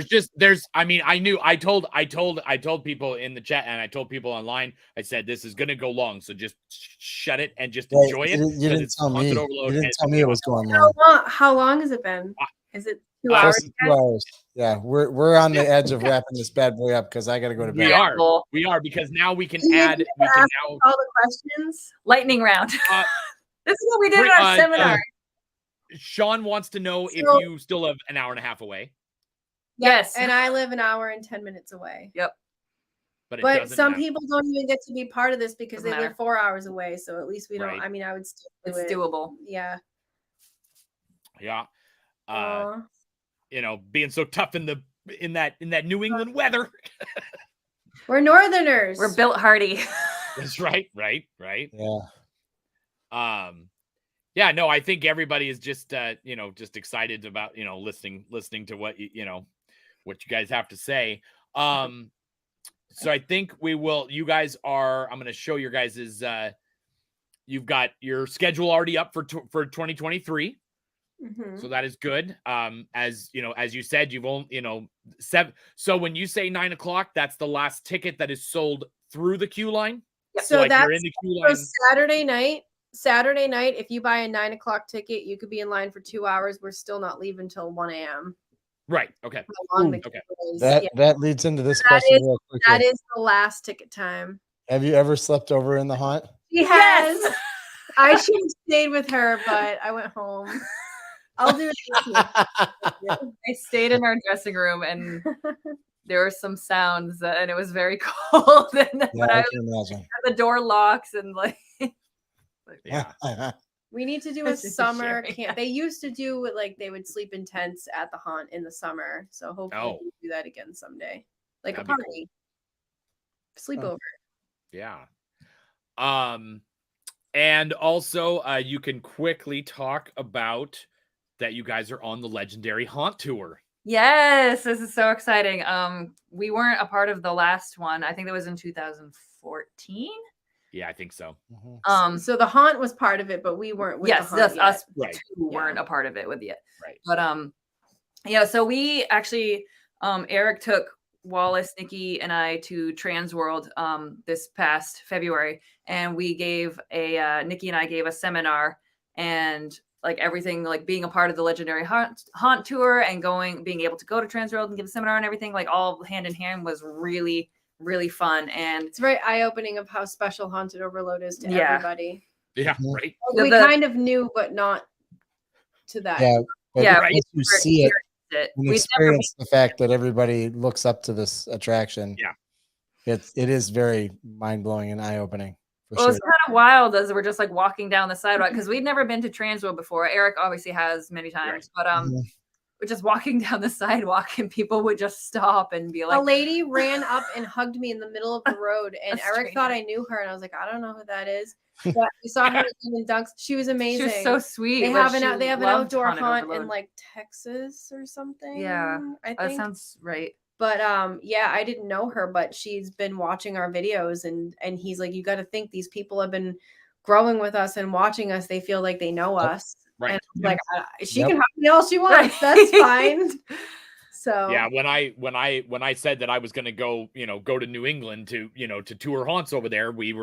told people in the chat, and I told people online, I said, this is going to go long. So just shut it and just enjoy it. You didn't tell me. You didn't tell me it was going long. How long has it been? Is it 2 hours? 2 hours. Yeah, we're on the edge of wrapping this bad boy up because I got to go to bed. We are because now we can add. We can now all the questions. Lightning round. This is what we did in our seminar. Sean wants to know if you still live an hour and a half away. Yes. And I live an hour and 10 minutes away. Yep. But some people don't even get to be part of this because they live 4 hours away. So at least we don't. Right. I mean, I would still do it's doable. Yeah. Yeah. Being so tough in that New England weather. We're Northerners. We're built hardy. That's right. Yeah. Yeah, no, I think everybody is just just excited about, listening to what what you guys have to say. So I think you guys I'm going to show your guys's you've got your schedule already up for 2023. Mm-hmm. So that is good. As you said, you've only, 7. So when you say 9 o'clock, that's the last ticket that is sold through the queue line. Yep. So that's you're in the queue line. Saturday night, if you buy a 9 o'clock ticket, you could be in line for 2 hours. We're still not leaving till 1 a.m. Right. Okay. Okay. That leads into this question real quickly. That is the last ticket time. Have you ever slept over in the haunt? Yes. I should have stayed with her, but I went home. I'll do it this week. I stayed in our dressing room, and there were some sounds, and it was very cold. And I can imagine. The door locks and yeah. We need to do a summer camp. They used to do they would sleep in tents at the haunt in the summer. So hopefully we'll do that again someday. Like a party. Sleepover. Yeah. And also, you can quickly talk about that you guys are on the legendary Haunt Tour. Yes, this is so exciting. We weren't a part of the last one. I think that was in 2014. Yeah, I think so. So the Haunt was part of it, but we weren't with the Haunt yes, yet. us Right. two weren't a part of it with yet. Right. But yeah, so we actually Eric took Wallace, Niki, and I to Transworld this past February, and we gave a Niki and I gave a seminar, and like everything, like being a part of the legendary haunt tour and being able to go to Transworld and give a seminar and everything, like all hand in hand, was really, really fun. And It's very eye-opening of how special Haunted Overload is to everybody. Yeah, right. We kind of knew, but not to that. Yeah, but right. once you see it, it. and experience the fact that everybody looks up to this attraction. Yeah, it is very mind-blowing and eye-opening. Well, it's kind of wild as we're just like walking down the sidewalk because we'd never been to Transworld before. Eric obviously has many times, but we're just walking down the sidewalk and people would just stop and be like, a lady ran up and hugged me in the middle of the road, and Eric thought I knew her, and I was like, I don't know who that is. But we saw her in Dunks. She was amazing. She was so sweet. They Like, have she an loved outdoor Haunted haunt Overload. in like Texas or something. Yeah, I think that sounds right. But yeah, I didn't know her, but she's been watching our videos, and he's like, you got to think these people have been growing with us and watching us. They feel like they know us. Right. And I'm like, she can hug me all she wants. That's fine. So yeah, when I said that I was going to go to New England to tour haunts over there, we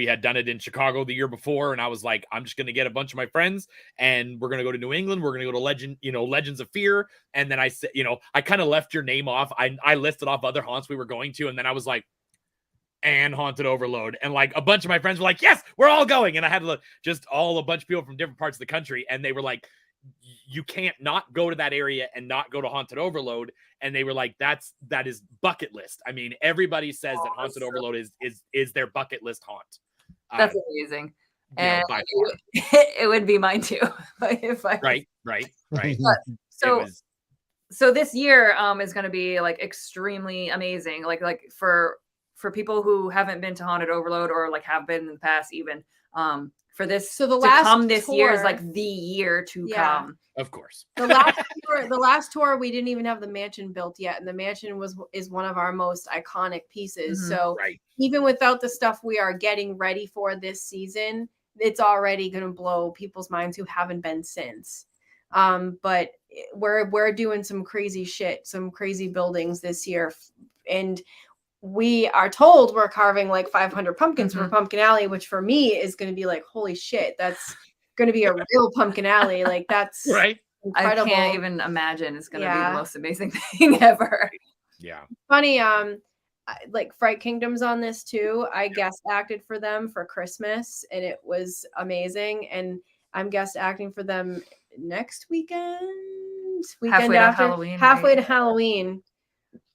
had done it in Chicago the year before, and I was like, I'm just going to get a bunch of my friends and we're going to go to New England. We're going to go to Legends of Fear. And then I said, I kind of left your name off. I listed off other haunts we were going to, and then I was like, and Haunted Overload, and like a bunch of my friends were like, yes, we're all going. And I had a bunch of people from different parts of the country, and they were like, you can't not go to that area and not go to Haunted Overload. And they were like, that is bucket list. I mean, everybody says that Haunted Overload is their bucket list haunt. That's amazing. And it would be mine too. If I right. So this year is going to be like extremely amazing. Like for people who haven't been to Haunted Overload or like have been in the past, even for this, so the last come this year is tour, like the year to come. Of course. The last tour, we didn't even have the mansion built yet, and the mansion is one of our most iconic pieces. Mm-hmm. So even without the stuff we are getting ready for this season, it's already going to blow people's minds who haven't been since. But we're doing some crazy shit, some crazy buildings this year, and we are told we're carving like 500 pumpkins for Pumpkin Alley, which for me is going to be like, holy shit, that's going to be a real Pumpkin Alley. Like that's right. Incredible. I can't even imagine. It's going to be the most amazing thing ever. Yeah. Funny. Like Fright Kingdom's on this too. I guest acted for them for Christmas, and it was amazing. And I'm guest acting for them next weekend halfway after to Halloween.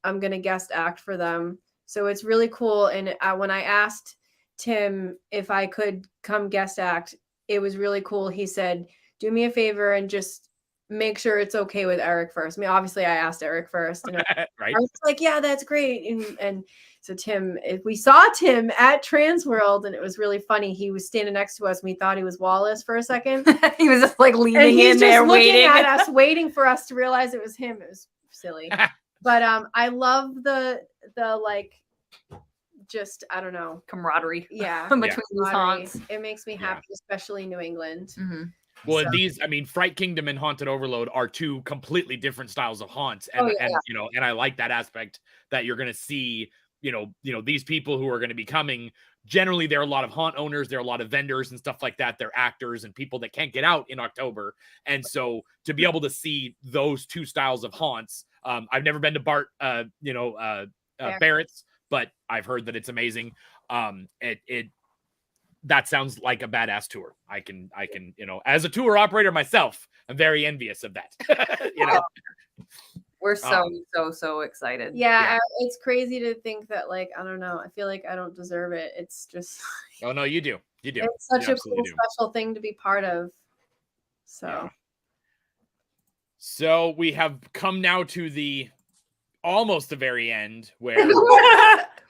I'm going to guest act for them. So it's really cool. And when I asked Tim if I could come guest act, it was really cool. He said, do me a favor and just make sure it's okay with Eric first. I mean, obviously I asked Eric first. And right. I was like, yeah, that's great. And so we saw Tim at Transworld, and it was really funny. He was standing next to us, and we thought he was Wallace for a second. He was just like leaning in there, waiting at us, waiting for us to realize it was him. It was silly. But I love the like, just I don't know, camaraderie. Yeah, between these haunts. It makes me happy, especially New England. Mm-hmm. Well, Fright Kingdom and Haunted Overload are two completely different styles of haunts, and and I like that aspect that you're going to see. These people who are going to be coming. Generally, there are a lot of haunt owners. There are a lot of vendors and stuff like that. They're actors and people that can't get out in October, and so to be able to see those two styles of haunts. I've never been to Barrett's, but I've heard that it's amazing. That sounds like a badass tour. I can, as a tour operator myself, I'm very envious of that. We're so excited. Yeah, it's crazy to think that, like, I don't know. I feel like I don't deserve it. It's just. Oh no, you do. You do. It's such a cool, special thing to be part of. So. Yeah. So we have come now to almost the very end where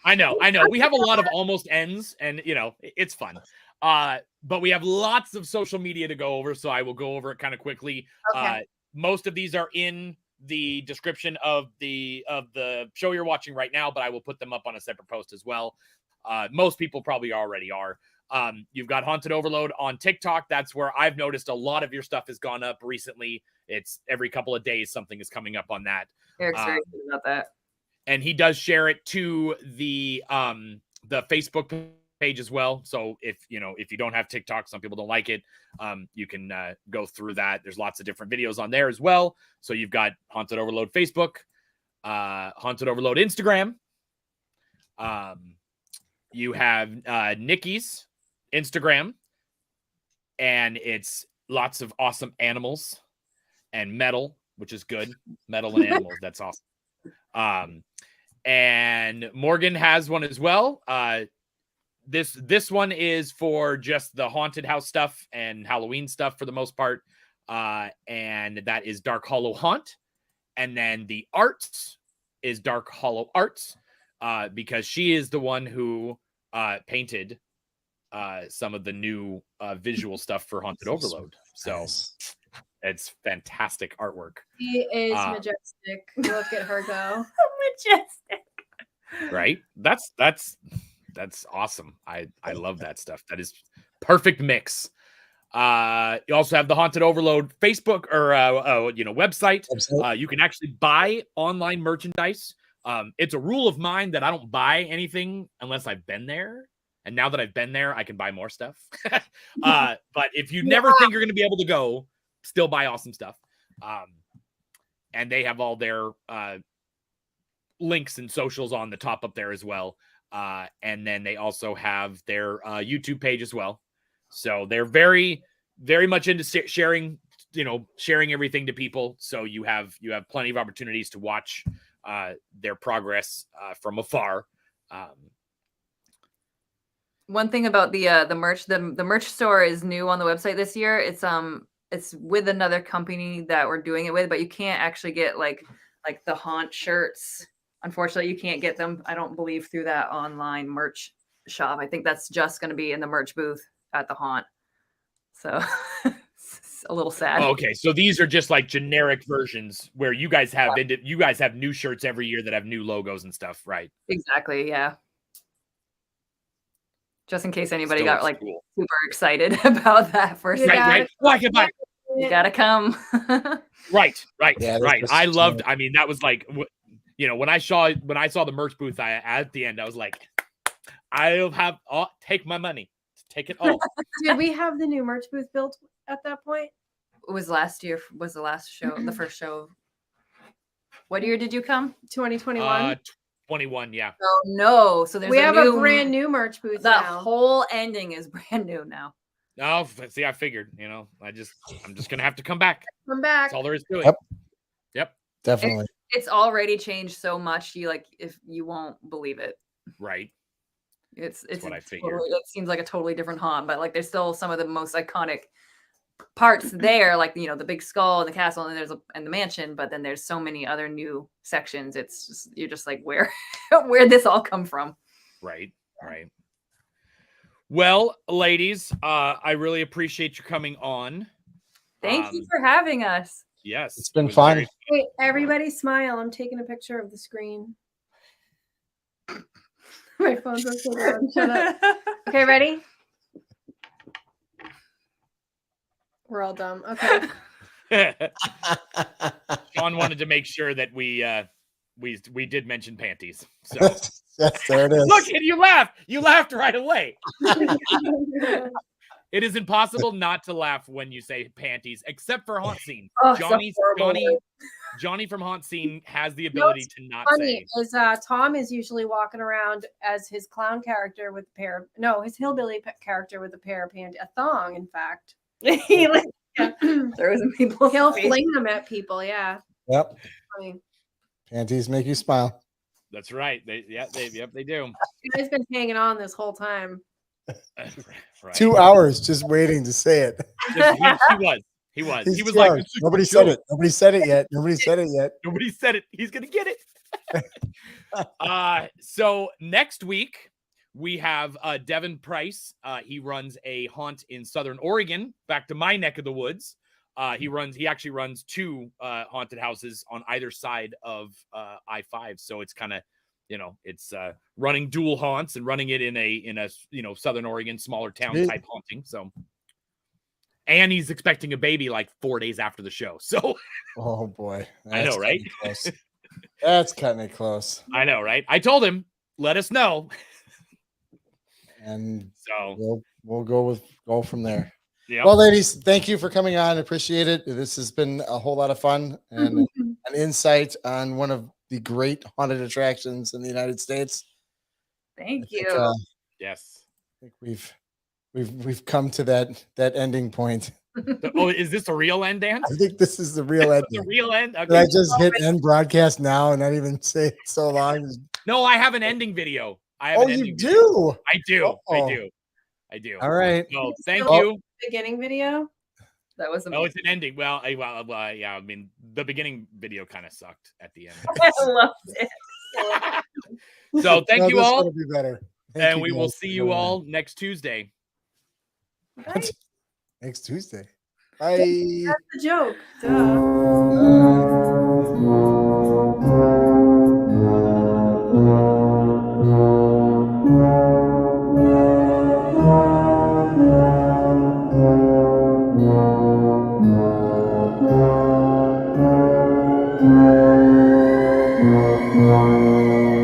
I know we have a lot of almost ends, and it's fun. But we have lots of social media to go over, so I will go over it kind of quickly. Okay. Most of these are in the description of the show you're watching right now, but I will put them up on a separate post as well. Most people probably already are. You've got Haunted Overload on TikTok. That's where I've noticed a lot of your stuff has gone up recently. It's every couple of days something is coming up on that. Eric's very good about that. And he does share it to the Facebook page as well. So if you don't have TikTok, some people don't like it. You can go through that. There's lots of different videos on there as well. So you've got Haunted Overload Facebook, Haunted Overload Instagram. You have Niki's Instagram, and it's lots of awesome animals and metal, which is good. Metal and animals, that's awesome. And Morgan has one as well. This one is for just the haunted house stuff and Halloween stuff for the most part. And that is Dark Hollow Haunt. And then the arts is Dark Hollow Arts, because she is the one who painted some of the new visual stuff for Haunted Overload. So it's fantastic artwork. She is majestic. Look at her go. Majestic. Right? That's awesome. I love that stuff. That is perfect mix. You also have the Haunted Overload Facebook or website. You can actually buy online merchandise. It's a rule of mine that I don't buy anything unless I've been there. And now that I've been there, I can buy more stuff. But if you never think you're going to be able to go, still buy awesome stuff. And they have all their links and socials on the top up there as well. And then they also have their YouTube page as well. So they're very, very much into sharing everything to people. So you have plenty of opportunities to watch their progress from afar. One thing about the merch, the merch store is new on the website this year. It's with another company that we're doing it with, but you can't actually get like the haunt shirts. Unfortunately, you can't get them, I don't believe, through that online merch shop. I think that's just going to be in the merch booth at the haunt. So it's a little sad. Okay, so these are just like generic versions where you guys have new shirts every year that have new logos and stuff, right? Exactly, yeah. Just in case anybody Still got like cool. super excited about that first. Right. Well, I can buy. You gotta come. Right. Yeah, Right. I loved. I mean, that was like, when I saw the merch booth, at the end, I was like, I'll have take my money, take it all. Did we have the new merch booth built at that point? It was last year. Was the last show, the first show. What year did you come? 2021. 21, yeah. Oh no! So we have a brand new merch booth. The now. whole ending is brand new now. Oh, see, I figured. I'm just gonna have to come back. Come back. That's all there is to it. Yep. Definitely. It's already changed so much. If you won't believe it. Right. It's what I figured. It seems like a totally different haunt, but like there's still some of the most iconic parts there, like the big skull and the castle and the mansion, but then there's so many other new sections. It's just you're just like, where'd this all come from? Right. Well, ladies, I really appreciate you coming on. Thank you for having us. Yes, it's been fun. Wait, everybody smile. I'm taking a picture of the screen. My phone's so loud. Shut up. Okay, ready? We're all dumb. Okay. Sean wanted to make sure that we did mention panties. So yes, there it is. Look, and you laughed. You laughed right away. It is impossible not to laugh when you say panties, except for Haunt Scene. Oh, Johnny from Haunt Scene has the ability to not funny say. Is Tom is usually walking around as his clown character with his hillbilly character with a pair of panties, a thong, in fact. He throws them people. He'll fling them at people. Yeah. Yep. Funny. Panties make you smile. That's right. They do. You guys been hanging on this whole time. Right. 2 hours just waiting to say it. He was He's like, nobody said it. Nobody said it yet. Nobody said it. He's gonna get it. So next week we have Devin Price. He runs a haunt in Southern Oregon, back to my neck of the woods. He actually runs 2 haunted houses on either side of I-5. So it's kind of, it's running dual haunts and running it in a Southern Oregon smaller town type haunting. So, and he's expecting a baby like 4 days after the show. So, oh boy, I know, right? That's cutting it close. I know, right? I told him, let us know. And so we'll go from there. Yeah. Well, ladies, thank you for coming on. Appreciate it. This has been a whole lot of fun and an insight on one of the great haunted attractions in the United States. Thank you. Yes. I think we've come to that ending point. Oh, is this a real end, Dan? I think this is the real end. The real end. Okay. Did I just hit end broadcast now and not even say it so long? No, I have an ending video. You do? I do. Uh-oh. I do. All right. So thank you. Beginning video. That was amazing. Oh, it's an ending. Well, yeah. I mean, the beginning video kind of sucked at the end. I loved it. So thank you all. Be better. And we will see you all next Tuesday. Bye. Next Tuesday. Bye. That's the joke. Duh. Thank you.